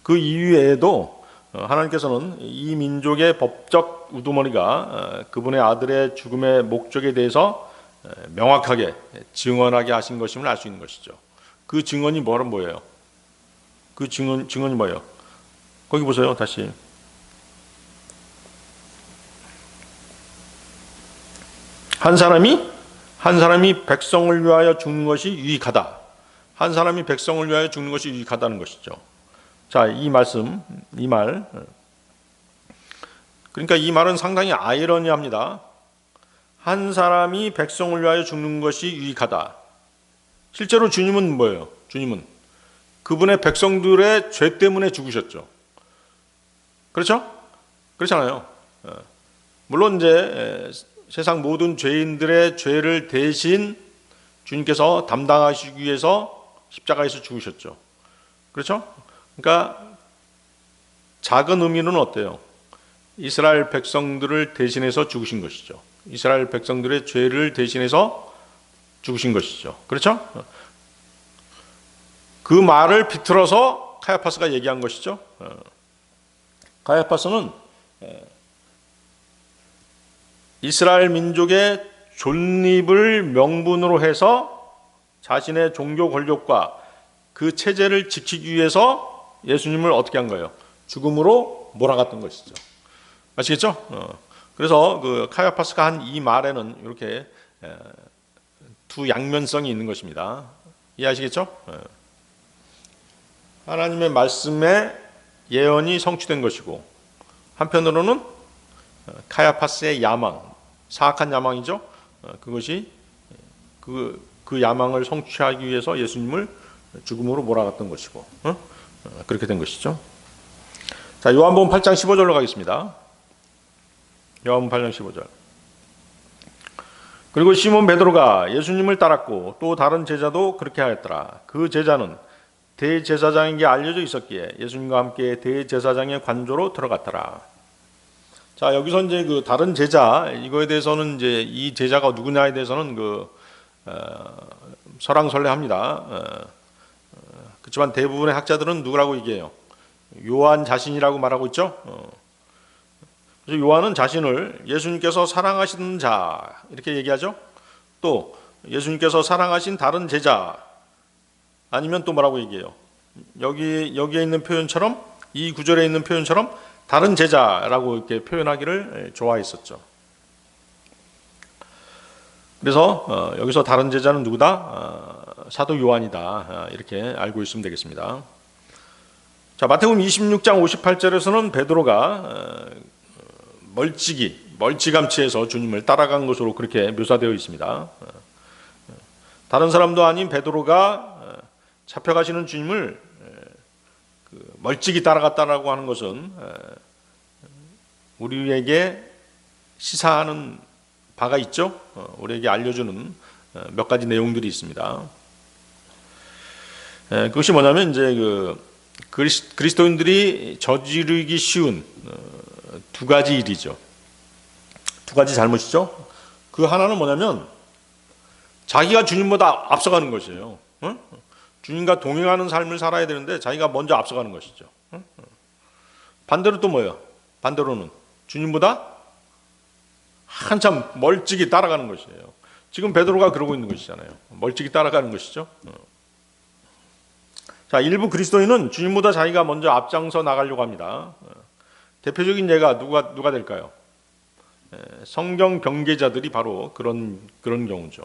그 이외에도 하나님께서는 이 민족의 법적 우두머리가 그분의 아들의 죽음의 목적에 대해서 명확하게 증언하게 하신 것임을 알 수 있는 것이죠. 그 증언이 뭐예요? 그 증언이 뭐예요? 거기 보세요. 다시. 한 사람이 백성을 위하여 죽는 것이 유익하다. 한 사람이 백성을 위하여 죽는 것이 유익하다는 것이죠. 자, 이 말. 그러니까 이 말은 상당히 아이러니합니다. 한 사람이 백성을 위하여 죽는 것이 유익하다. 실제로 주님은 뭐예요? 주님은 그분의 백성들의 죄 때문에 죽으셨죠. 그렇죠? 그렇잖아요. 물론 이제 세상 모든 죄인들의 죄를 대신 주님께서 담당하시기 위해서 십자가에서 죽으셨죠. 그렇죠? 그러니까 작은 의미는 어때요? 이스라엘 백성들을 대신해서 죽으신 것이죠. 이스라엘 백성들의 죄를 대신해서 죽으신 것이죠. 그렇죠? 그 말을 비틀어서 카야파스가 얘기한 것이죠. 카야파스는 이스라엘 민족의 존립을 명분으로 해서 자신의 종교 권력과 그 체제를 지키기 위해서 예수님을 어떻게 한 거예요? 죽음으로 몰아갔던 것이죠. 아시겠죠? 그래서 그 카야파스가 한 이 말에는 이렇게 두 양면성이 있는 것입니다. 이해하시겠죠? 하나님의 말씀에 예언이 성취된 것이고, 한편으로는 카야파스의 야망, 사악한 야망이죠. 그것이 그 야망을 성취하기 위해서 예수님을 죽음으로 몰아갔던 것이고, 그렇게 된 것이죠. 자, 요한복음 8장 15절로 가겠습니다. 요한복음 8장 15절. 그리고 시몬 베드로가 예수님을 따랐고 또 다른 제자도 그렇게 하였더라. 그 제자는 대제사장에게 알려져 있었기에 예수님과 함께 대제사장의 관조로 들어갔더라. 자, 여기서 이제 그 다른 제자 이거에 대해서는 이제 이 제자가 누구냐에 대해서는 설왕설래합니다. 그렇지만 대부분의 학자들은 누구라고 얘기해요? 요한 자신이라고 말하고 있죠. 그래서 요한은 자신을 예수님께서 사랑하시는 자 이렇게 얘기하죠. 또 예수님께서 사랑하신 다른 제자 아니면 또 뭐라고 얘기해요? 여기에 있는 표현처럼 이 구절에 있는 표현처럼 다른 제자라고 이렇게 표현하기를 좋아했었죠. 그래서 여기서 다른 제자는 누구다? 사도 요한이다. 이렇게 알고 있으면 되겠습니다. 자, 마태복음 26장 58절에서는 베드로가 멀찌감치해서 주님을 따라간 것으로 그렇게 묘사되어 있습니다. 다른 사람도 아닌 베드로가 잡혀가시는 주님을 멀찍이 따라갔다라고 하는 것은 우리에게 시사하는 바가 있죠. 우리에게 알려주는 몇 가지 내용들이 있습니다. 그것이 뭐냐면 이제 그리스도인들이 저지르기 쉬운 두 가지 일이죠. 두 가지 잘못이죠. 그 하나는 뭐냐면 자기가 주님보다 앞서가는 것이에요. 주님과 동행하는 삶을 살아야 되는데 자기가 먼저 앞서가는 것이죠. 반대로 또 뭐예요? 반대로는 주님보다 한참 멀찍이 따라가는 것이에요. 지금 베드로가 그러고 있는 것이잖아요. 멀찍이 따라가는 것이죠. 자, 일부 그리스도인은 주님보다 자기가 먼저 앞장서 나가려고 합니다. 대표적인 예가 누가 될까요? 성경 병기자들이 바로 그런 경우죠.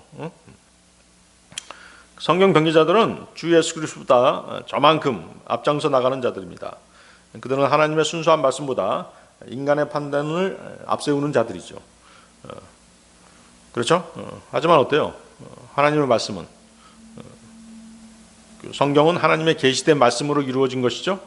성경 병기자들은 주 예수 그리스도보다 저만큼 앞장서 나가는 자들입니다. 그들은 하나님의 순수한 말씀보다 인간의 판단을 앞세우는 자들이죠. 그렇죠? 하지만 어때요? 하나님의 말씀은 성경은 하나님의 계시된 말씀으로 이루어진 것이죠.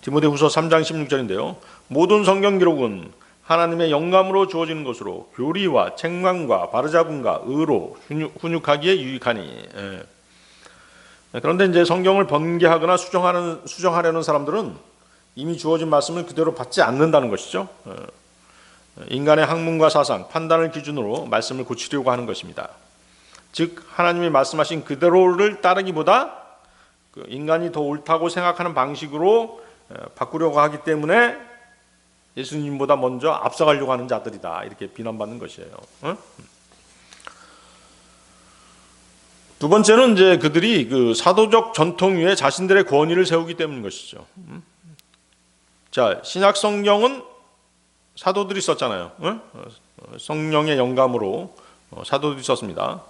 디모데후서 3장 16절인데요. 모든 성경 기록은 하나님의 영감으로 주어지는 것으로 교리와 책망과 바르잡음과 의로 훈육하기에 유익하니. 그런데 이제 성경을 번개하거나 수정하려는 사람들은 이미 주어진 말씀을 그대로 받지 않는다는 것이죠. 인간의 학문과 사상, 판단을 기준으로 말씀을 고치려고 하는 것입니다. 즉 하나님이 말씀하신 그대로를 따르기보다 인간이 더 옳다고 생각하는 방식으로 바꾸려고 하기 때문에 예수님보다 먼저 앞서가려고 하는 자들이다. 이렇게 비난받는 것이에요. 두 번째는 이제 그들이 그 사도적 전통 위에 자신들의 권위를 세우기 때문인 것이죠. 자, 신약 성경은 사도들이 썼잖아요. 성령의 영감으로 사도들이 썼습니다.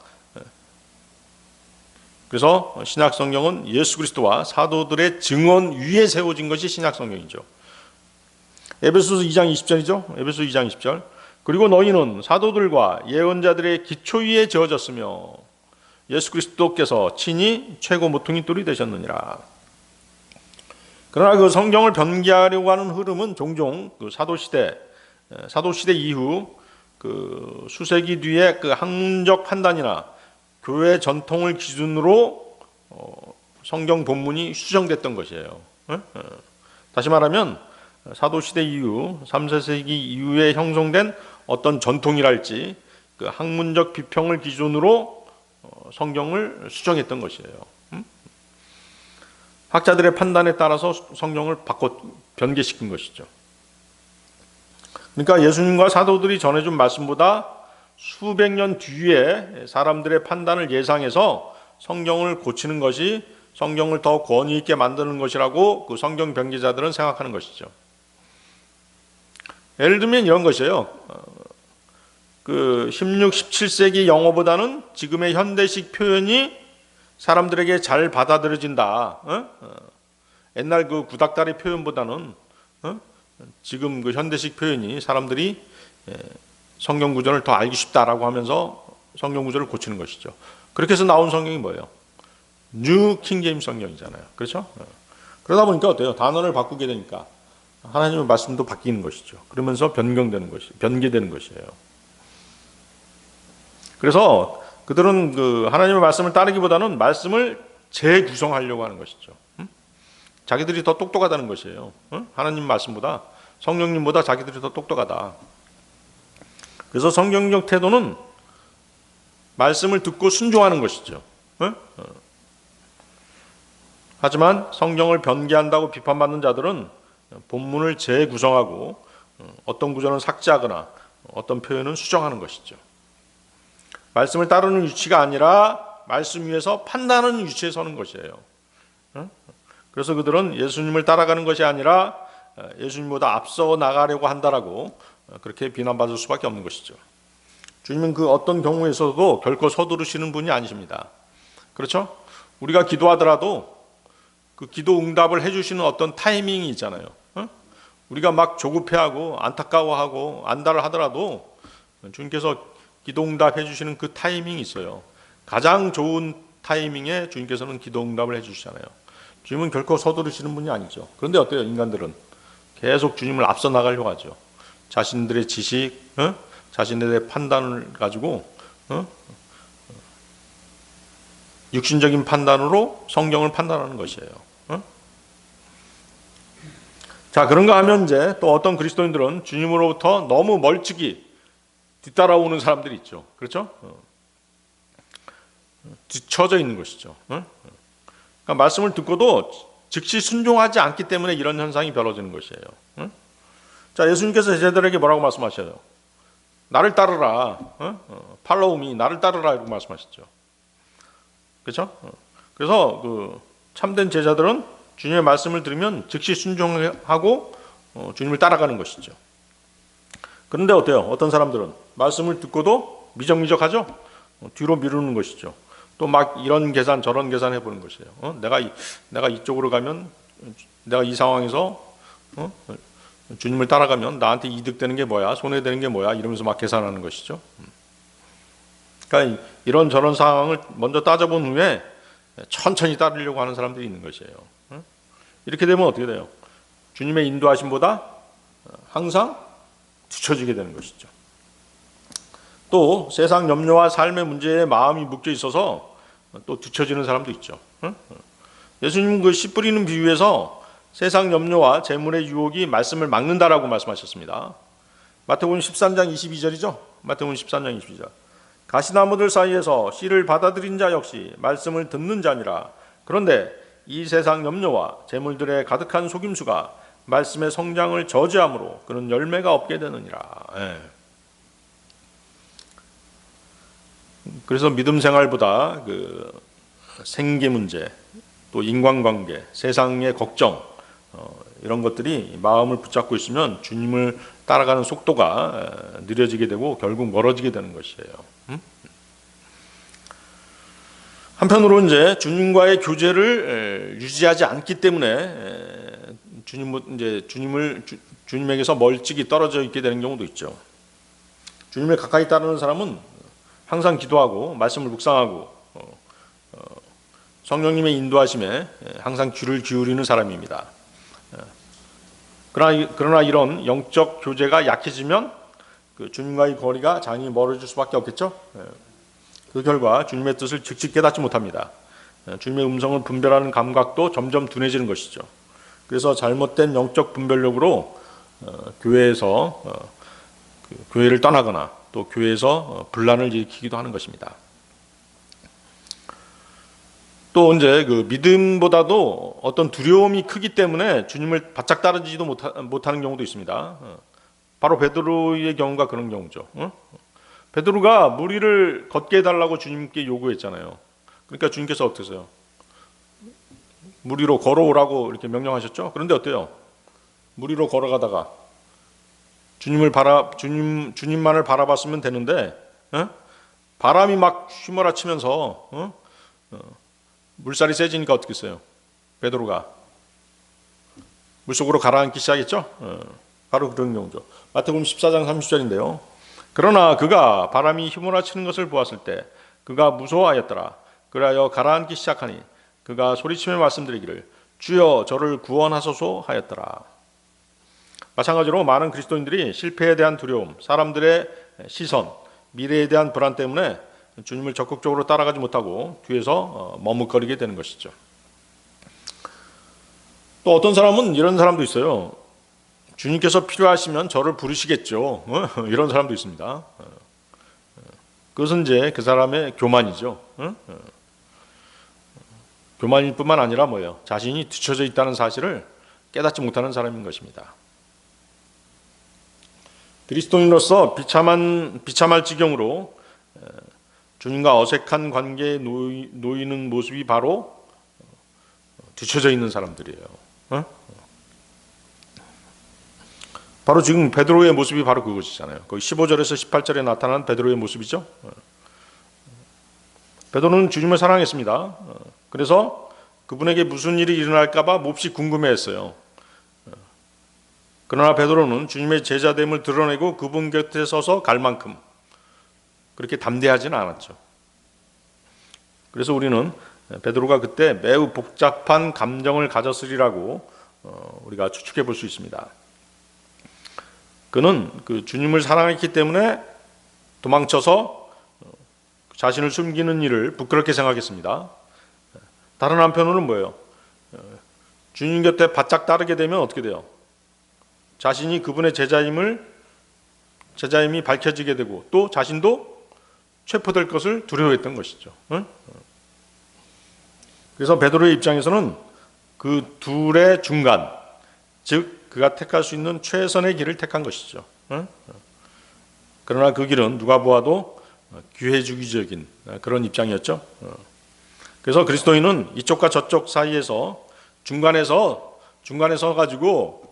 그래서 신약 성경은 예수 그리스도와 사도들의 증언 위에 세워진 것이 신약 성경이죠. 에베소서 2장 20절이죠. 에베소서 2장 20절. 그리고 너희는 사도들과 예언자들의 기초 위에 지어졌으며 예수 그리스도께서 친히 최고 모퉁이 돌이 되셨느니라. 그러나 그 성경을 변개하려고 하는 흐름은 종종 그 사도 시대 이후 그 수세기 뒤에 그 학문적 판단이나 교회 전통을 기준으로 성경 본문이 수정됐던 것이에요. 다시 말하면 사도 시대 이후 3, 4세기 이후에 형성된 어떤 전통이랄지 그 학문적 비평을 기준으로 성경을 수정했던 것이에요. 학자들의 판단에 따라서 성경을 변개시킨 것이죠. 그러니까 예수님과 사도들이 전해준 말씀보다 수백 년 뒤에 사람들의 판단을 예상해서 성경을 고치는 것이 성경을 더 권위 있게 만드는 것이라고 그 성경 변개자들은 생각하는 것이죠. 예를 들면 이런 것이에요. 그 16, 17세기 영어보다는 지금의 현대식 표현이 사람들에게 잘 받아들여진다. 옛날 그 구닥다리 표현보다는 지금 그 현대식 표현이 사람들이 성경 구절을 더 알기 쉽다라고 하면서 성경 구절을 고치는 것이죠. 그렇게 해서 나온 성경이 뭐예요? 뉴 킹제임스 성경이잖아요. 그렇죠? 그러다 보니까 어때요? 단어를 바꾸게 되니까 하나님의 말씀도 바뀌는 것이죠. 그러면서 변개되는 것이에요. 그래서 그들은 그 하나님의 말씀을 따르기보다는 말씀을 재구성하려고 하는 것이죠. 자기들이 더 똑똑하다는 것이에요. 하나님 말씀보다 성령님보다 자기들이 더 똑똑하다. 그래서 성경적 태도는 말씀을 듣고 순종하는 것이죠. 하지만 성경을 변개한다고 비판받는 자들은 본문을 재구성하고 어떤 구절은 삭제하거나 어떤 표현은 수정하는 것이죠. 말씀을 따르는 위치가 아니라 말씀 위에서 판단하는 위치에 서는 것이에요. 그래서 그들은 예수님을 따라가는 것이 아니라 예수님보다 앞서 나가려고 한다라고 그렇게 비난받을 수밖에 없는 것이죠. 주님은 그 어떤 경우에서도 결코 서두르시는 분이 아니십니다. 그렇죠? 우리가 기도하더라도 그 기도 응답을 해주시는 어떤 타이밍이 있잖아요. 우리가 막 조급해하고 안타까워하고 안달을 하더라도 주님께서 기도 응답해 주시는 그 타이밍이 있어요. 가장 좋은 타이밍에 주님께서는 기도 응답을 해주시잖아요. 주님은 결코 서두르시는 분이 아니죠. 그런데 어때요? 인간들은 계속 주님을 앞서 나가려고 하죠. 자신들의 지식, 자신들의 판단을 가지고 육신적인 판단으로 성경을 판단하는 것이에요. 자, 그런가 하면 이제 또 어떤 그리스도인들은 주님으로부터 너무 멀찍이 뒤따라오는 사람들이 있죠. 그렇죠? 뒤처져 있는 것이죠. 그러니까 말씀을 듣고도 즉시 순종하지 않기 때문에 이런 현상이 벌어지는 것이에요. 자, 예수님께서 제자들에게 뭐라고 말씀하셔요? 나를 따르라. Follow me. 나를 따르라 이렇게 말씀하셨죠. 그렇죠? 그래서 그 참된 제자들은 주님의 말씀을 들으면 즉시 순종하고 주님을 따라가는 것이죠. 그런데 어때요? 어떤 사람들은 말씀을 듣고도 미적미적하죠? 뒤로 미루는 것이죠. 또 막 이런 계산 저런 계산 해보는 것이에요. 내가 이쪽으로 가면 내가 이 상황에서 주님을 따라가면 나한테 이득되는 게 뭐야? 손해되는 게 뭐야? 이러면서 막 계산하는 것이죠. 그러니까 이런 저런 상황을 먼저 따져본 후에 천천히 따르려고 하는 사람들이 있는 것이에요. 이렇게 되면 어떻게 돼요? 주님의 인도하심보다 항상 뒤처지게 되는 것이죠. 또 세상 염려와 삶의 문제에 마음이 묶여 있어서 또 뒤처지는 사람도 있죠. 예수님은 그 씨 뿌리는 비유에서 세상 염려와 재물의 유혹이 말씀을 막는다라고 말씀하셨습니다. 마태복음 13장 22절이죠. 마태복음 13장 22절. 가시나무들 사이에서 씨를 받아들인 자 역시 말씀을 듣는 자니라. 그런데 이 세상 염려와 재물들의 가득한 속임수가 말씀의 성장을 저지함으로 그는 열매가 없게 되느니라. 그래서 믿음 생활보다 그 생계 문제, 또 인간관계, 세상의 걱정 이런 것들이 마음을 붙잡고 있으면 주님을 따라가는 속도가 느려지게 되고 결국 멀어지게 되는 것이에요. 한편으로 이제 주님과의 교제를 유지하지 않기 때문에 주님에게서 멀찍이 떨어져 있게 되는 경우도 있죠. 주님을 가까이 따르는 사람은 항상 기도하고 말씀을 묵상하고 성령님의 인도하심에 항상 귀를 기울이는 사람입니다. 그러나 이런 영적 교제가 약해지면 그 주님과의 거리가 장이 멀어질 수밖에 없겠죠. 그 결과 주님의 뜻을 직접 깨닫지 못합니다. 주님의 음성을 분별하는 감각도 점점 둔해지는 것이죠. 그래서 잘못된 영적 분별력으로 교회에서 교회를 떠나거나 또 교회에서 분란을 일으키기도 하는 것입니다. 또 이제 그 믿음보다도 어떤 두려움이 크기 때문에 주님을 바짝 따르지도 못하는 경우도 있습니다. 바로 베드로의 경우가 그런 경우죠. 베드로가 물 위를 걷게 해달라고 주님께 요구했잖아요. 그러니까 주님께서 어떠세요? 물 위로 걸어오라고 이렇게 명령하셨죠. 그런데 어때요? 물 위로 걸어가다가 주님만을 바라봤으면 되는데 바람이 막 휘몰아치면서 물살이 세지니까 어떻게 했어요? 베드로가 물속으로 가라앉기 시작했죠. 바로 그런 경우죠. 마태복음 14장 30절인데요. 그러나 그가 바람이 휘몰아치는 것을 보았을 때 그가 무서워하였더라. 그리하여 가라앉기 시작하니 그가 소리치며 말씀드리기를 주여 저를 구원하소서 하였더라. 마찬가지로 많은 그리스도인들이 실패에 대한 두려움, 사람들의 시선, 미래에 대한 불안 때문에 주님을 적극적으로 따라가지 못하고 뒤에서 머뭇거리게 되는 것이죠. 또 어떤 사람은 이런 사람도 있어요. 주님께서 필요하시면 저를 부르시겠죠. 이런 사람도 있습니다. 그것은 이제 그 사람의 교만이죠. 교만일 뿐만 아니라 뭐예요? 자신이 뒤처져 있다는 사실을 깨닫지 못하는 사람인 것입니다. 그리스도인으로서 비참할 지경으로 주님과 어색한 관계에 놓이는 모습이 바로 뒤처져 있는 사람들이에요. 바로 지금 베드로의 모습이 바로 그것이잖아요. 거기 15절에서 18절에 나타난 베드로의 모습이죠. 베드로는 주님을 사랑했습니다. 그래서 그분에게 무슨 일이 일어날까봐 몹시 궁금해했어요. 그러나 베드로는 주님의 제자됨을 드러내고 그분 곁에 서서 갈 만큼 그렇게 담대하지는 않았죠. 그래서 우리는 베드로가 그때 매우 복잡한 감정을 가졌으리라고 우리가 추측해 볼 수 있습니다. 그는 그 주님을 사랑했기 때문에 도망쳐서 자신을 숨기는 일을 부끄럽게 생각했습니다. 다른 한편으로는 뭐예요? 주님 곁에 바짝 따르게 되면 어떻게 돼요? 자신이 그분의 제자임이 밝혀지게 되고 또 자신도 체포될 것을 두려워했던 것이죠. 그래서 베드로의 입장에서는 그 둘의 중간, 즉 그가 택할 수 있는 최선의 길을 택한 것이죠. 그러나 그 길은 누가 보아도 기회주의적인 그런 입장이었죠. 그래서 그리스도인은 이쪽과 저쪽 사이에서 중간에 서 가지고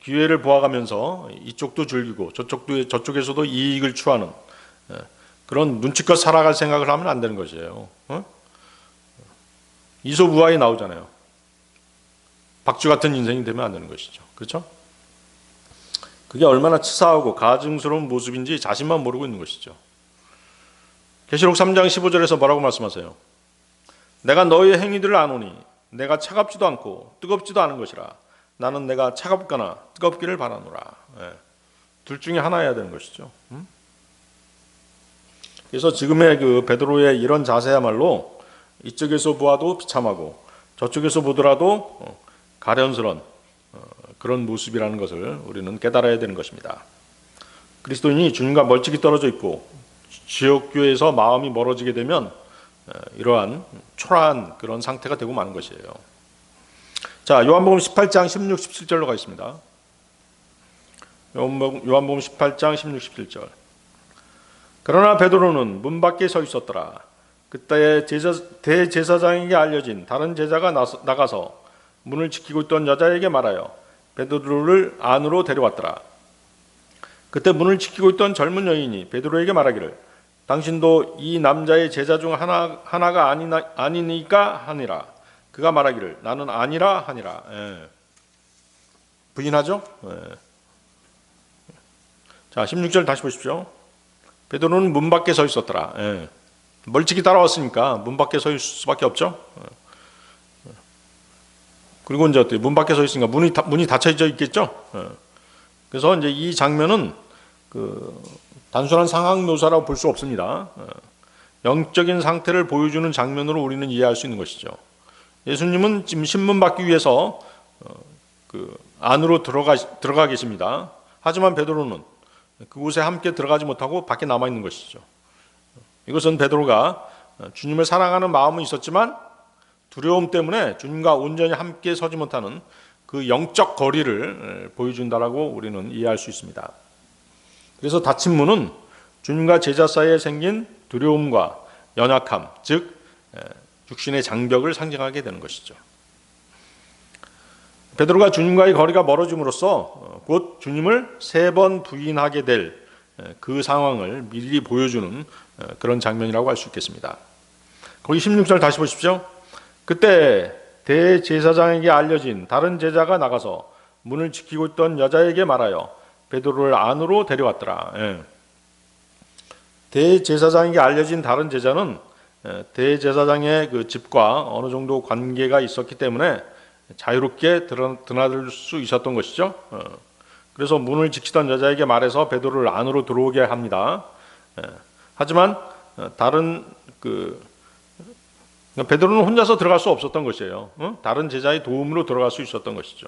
기회를 보아가면서 이쪽도 즐기고 저쪽에서도 이익을 취하는 그런 눈치껏 살아갈 생각을 하면 안 되는 것이에요. 이소부화에 나오잖아요. 박쥐 같은 인생이 되면 안 되는 것이죠. 그렇죠? 그게 얼마나 치사하고 가증스러운 모습인지 자신만 모르고 있는 것이죠. 계시록 3장 15절에서 뭐라고 말씀하세요? 내가 너희의 행위들을 아노니 내가 차갑지도 않고 뜨겁지도 않은 것이라. 나는 내가 차갑거나 뜨겁기를 바라노라. 둘 중에 하나여야 되는 것이죠. 그래서 지금의 그 베드로의 이런 자세야말로 이쪽에서 보아도 비참하고 저쪽에서 보더라도 가련스런 그런 모습이라는 것을 우리는 깨달아야 되는 것입니다. 그리스도인이 주님과 멀찍이 떨어져 있고 지옥교에서 마음이 멀어지게 되면 이러한 초라한 그런 상태가 되고 마는 것이에요. 자, 요한복음 18장 16, 17절로 가겠습니다. 요한복음 18장 16, 17절. 그러나 베드로는 문 밖에 서 있었더라. 그때 대제사장에게 알려진 다른 제자가 나가서 문을 지키고 있던 여자에게 말하여 베드로를 안으로 데려왔더라. 그때 문을 지키고 있던 젊은 여인이 베드로에게 말하기를 당신도 이 남자의 제자 중 하나가 아니니까 하니라. 그가 말하기를 나는 아니라 하니라. 부인하죠? 자, 16절 다시 보십시오. 베드로는 문 밖에 서 있었더라. 멀찍이 따라왔으니까 문 밖에 서 있을 수밖에 없죠. 그리고 이제 어때요? 문 밖에 서 있으니까 문이 닫혀져 있겠죠. 그래서 이제 이 장면은 그 단순한 상황 묘사라고 볼 수 없습니다. 영적인 상태를 보여주는 장면으로 우리는 이해할 수 있는 것이죠. 예수님은 지금 신문 받기 위해서 그 안으로 들어가 계십니다. 하지만 베드로는 그곳에 함께 들어가지 못하고 밖에 남아 있는 것이죠. 이것은 베드로가 주님을 사랑하는 마음은 있었지만 두려움 때문에 주님과 온전히 함께 서지 못하는 그 영적 거리를 보여준다라고 우리는 이해할 수 있습니다. 그래서 닫힌 문은 주님과 제자 사이에 생긴 두려움과 연약함, 즉 육신의 장벽을 상징하게 되는 것이죠. 베드로가 주님과의 거리가 멀어짐으로써 곧 주님을 3번 부인하게 될 그 상황을 미리 보여주는 그런 장면이라고 할 수 있겠습니다. 거기 16절 다시 보십시오. 그때 대제사장에게 알려진 다른 제자가 나가서 문을 지키고 있던 여자에게 말하여 베드로를 안으로 데려왔더라. 대제사장에게 알려진 다른 제자는 대제사장의 그 집과 어느 정도 관계가 있었기 때문에 자유롭게 드나들 수 있었던 것이죠. 그래서 문을 지키던 여자에게 말해서 베드로를 안으로 들어오게 합니다. 하지만 다른 베드로는 혼자서 들어갈 수 없었던 것이에요. 다른 제자의 도움으로 들어갈 수 있었던 것이죠.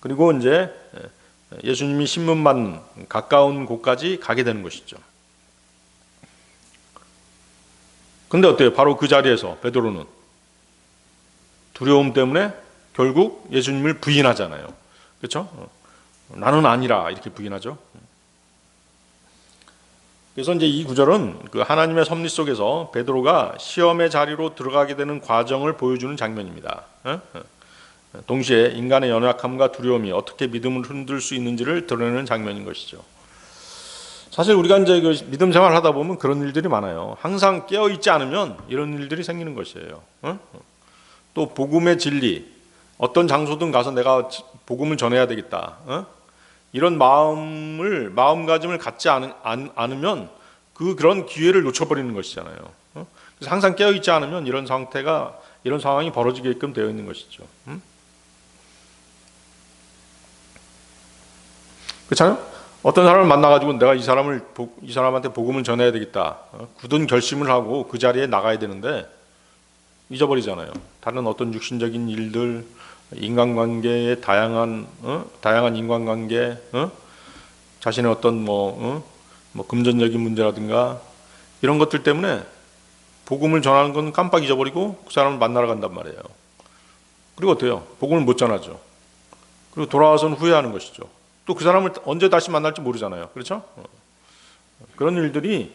그리고 이제 예수님이 신문만 가까운 곳까지 가게 되는 것이죠. 근데 어때요? 바로 그 자리에서 베드로는 두려움 때문에 결국 예수님을 부인하잖아요. 그렇죠? 나는 아니라 이렇게 부인하죠. 그래서 이제 이 구절은 그 하나님의 섭리 속에서 베드로가 시험의 자리로 들어가게 되는 과정을 보여주는 장면입니다. 동시에 인간의 연약함과 두려움이 어떻게 믿음을 흔들 수 있는지를 드러내는 장면인 것이죠. 사실 우리가 이제 그 믿음 생활을 하다 보면 그런 일들이 많아요. 항상 깨어 있지 않으면 이런 일들이 생기는 것이에요. 또 복음의 진리, 어떤 장소든 가서 내가 복음을 전해야 되겠다. 이런 마음가짐을 갖지 않으면 그런 기회를 놓쳐버리는 것이잖아요. 그래서 항상 깨어 있지 않으면 이런 상황이 벌어지게끔 되어 있는 것이죠. 그렇잖아요? 어떤 사람을 만나가지고 내가 이 사람한테 복음을 전해야 되겠다. 굳은 결심을 하고 그 자리에 나가야 되는데 잊어버리잖아요. 다른 어떤 육신적인 일들, 인간관계의 다양한 인간관계, 자신의 어떤 금전적인 문제라든가 이런 것들 때문에 복음을 전하는 건 깜빡 잊어버리고 그 사람을 만나러 간단 말이에요. 그리고 어때요? 복음을 못 전하죠. 그리고 돌아와서는 후회하는 것이죠. 또 그 사람을 언제 다시 만날지 모르잖아요. 그렇죠? 그런 일들이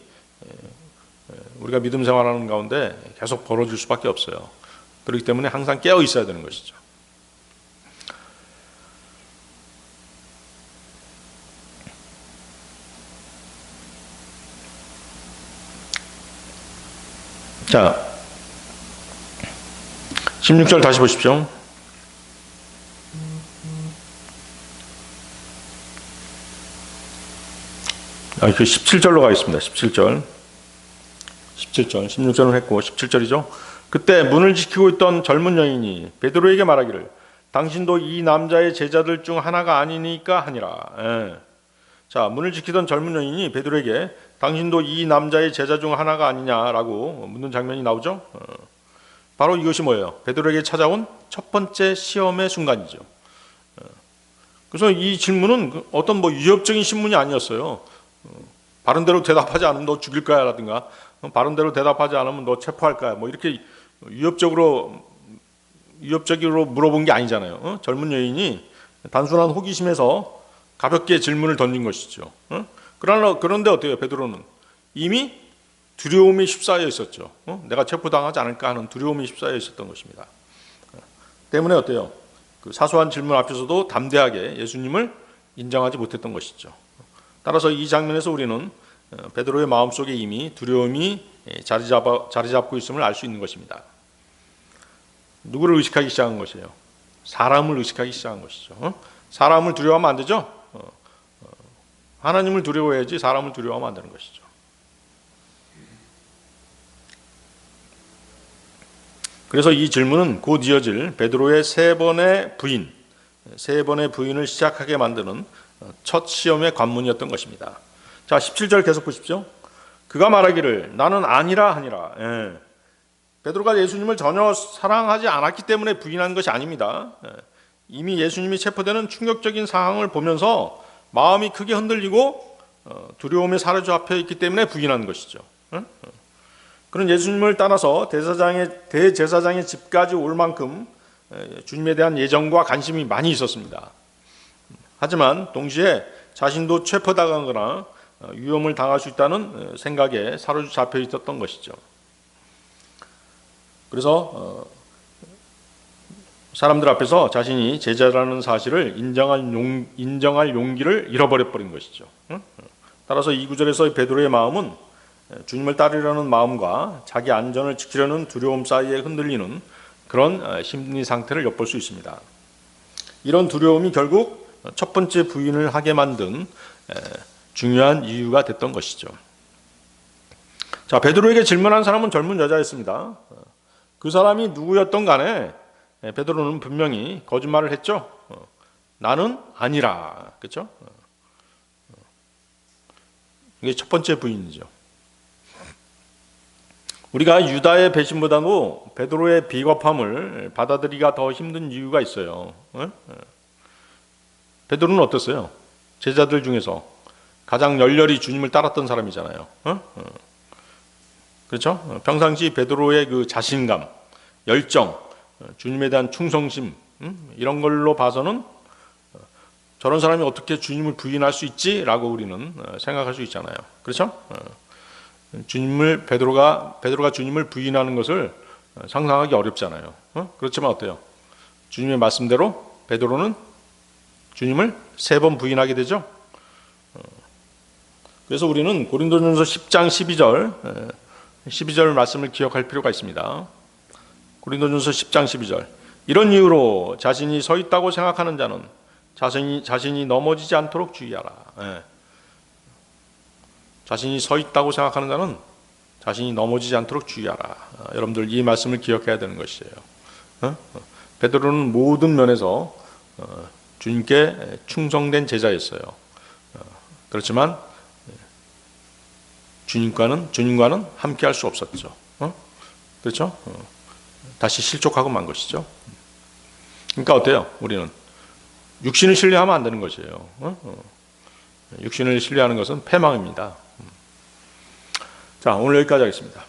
우리가 믿음 생활하는 가운데 계속 벌어질 수밖에 없어요. 그렇기 때문에 항상 깨어 있어야 되는 것이죠. 자, 16절 다시 보십시오. 그 17절로 가겠습니다. 17절, 16절은 했고 17절이죠. 그때 문을 지키고 있던 젊은 여인이 베드로에게 말하기를 당신도 이 남자의 제자들 중 하나가 아니니까 하니라. 자, 문을 지키던 젊은 여인이 베드로에게 당신도 이 남자의 제자 중 하나가 아니냐라고 묻는 장면이 나오죠. 바로 이것이 뭐예요? 베드로에게 찾아온 첫 번째 시험의 순간이죠. 그래서 이 질문은 어떤 위협적인 신문이 아니었어요. 바른 대로 대답하지 않으면 너 죽일 거야 라든가 바른 대로 대답하지 않으면 너 체포할 거야 이렇게 위협적으로 물어본 게 아니잖아요. 젊은 여인이 단순한 호기심에서 가볍게 질문을 던진 것이죠. 그런데 어때요? 베드로는 이미 두려움에 휩싸여 있었죠. 내가 체포당하지 않을까 하는 두려움에 휩싸여 있었던 것입니다. 때문에 어때요? 그 사소한 질문 앞에서도 담대하게 예수님을 인정하지 못했던 것이죠. 따라서 이 장면에서 우리는 베드로의 마음속에 이미 두려움이 자리 잡고 있음을 알 수 있는 것입니다. 누구를 의식하기 시작한 것이에요? 사람을 의식하기 시작한 것이죠. 사람을 두려워하면 안 되죠? 하나님을 두려워해야지 사람을 두려워하면 안 되는 것이죠. 그래서 이 질문은 곧 이어질 베드로의 세 번의 부인을 시작하게 만드는 첫 시험의 관문이었던 것입니다. 자, 17절 계속 보십시오. 그가 말하기를 나는 아니라 하니라. 베드로가 예수님을 전혀 사랑하지 않았기 때문에 부인한 것이 아닙니다. 이미 예수님이 체포되는 충격적인 상황을 보면서 마음이 크게 흔들리고 두려움에 사로잡혀 있기 때문에 부인한 것이죠. 그런 예수님을 따라서 대제사장의 집까지 올 만큼 주님에 대한 애정과 관심이 많이 있었습니다. 하지만 동시에 자신도 체포당하거나 위험을 당할 수 있다는 생각에 사로잡혀 있었던 것이죠. 그래서 사람들 앞에서 자신이 제자라는 사실을 인정할 용기를 잃어버려 버린 것이죠. 따라서 이 구절에서 베드로의 마음은 주님을 따르려는 마음과 자기 안전을 지키려는 두려움 사이에 흔들리는 그런 심리 상태를 엿볼 수 있습니다. 이런 두려움이 결국 첫 번째 부인을 하게 만든 중요한 이유가 됐던 것이죠. 자, 베드로에게 질문한 사람은 젊은 여자였습니다. 그 사람이 누구였던 간에 베드로는 분명히 거짓말을 했죠. 나는 아니라. 그렇죠? 이게 첫 번째 부인이죠. 우리가 유다의 배신보다도 베드로의 비겁함을 받아들이기가 더 힘든 이유가 있어요. 베드로는 어땠어요? 제자들 중에서 가장 열렬히 주님을 따랐던 사람이잖아요. 그렇죠? 평상시 베드로의 그 자신감, 열정, 주님에 대한 충성심, 이런 걸로 봐서는 저런 사람이 어떻게 주님을 부인할 수 있지라고 우리는 생각할 수 있잖아요. 그렇죠? 베드로가 주님을 부인하는 것을 상상하기 어렵잖아요. 그렇지만 어때요? 주님의 말씀대로 베드로는 주님을 3번 부인하게 되죠. 그래서 우리는 고린도전서 10장 12절 말씀을 기억할 필요가 있습니다. 고린도전서 10장 12절. 이런 이유로 자신이 서 있다고 생각하는 자는 자신이 넘어지지 않도록 주의하라. 자신이 서 있다고 생각하는 자는 자신이 넘어지지 않도록 주의하라. 여러분들 이 말씀을 기억해야 되는 것이에요. 베드로는 모든 면에서 주님께 충성된 제자였어요. 그렇지만 주님과는 함께할 수 없었죠. 그렇죠? 다시 실족하고 만 것이죠. 그러니까 어때요? 우리는 육신을 신뢰하면 안 되는 것이에요. 육신을 신뢰하는 것은 패망입니다. 자, 오늘 여기까지 하겠습니다.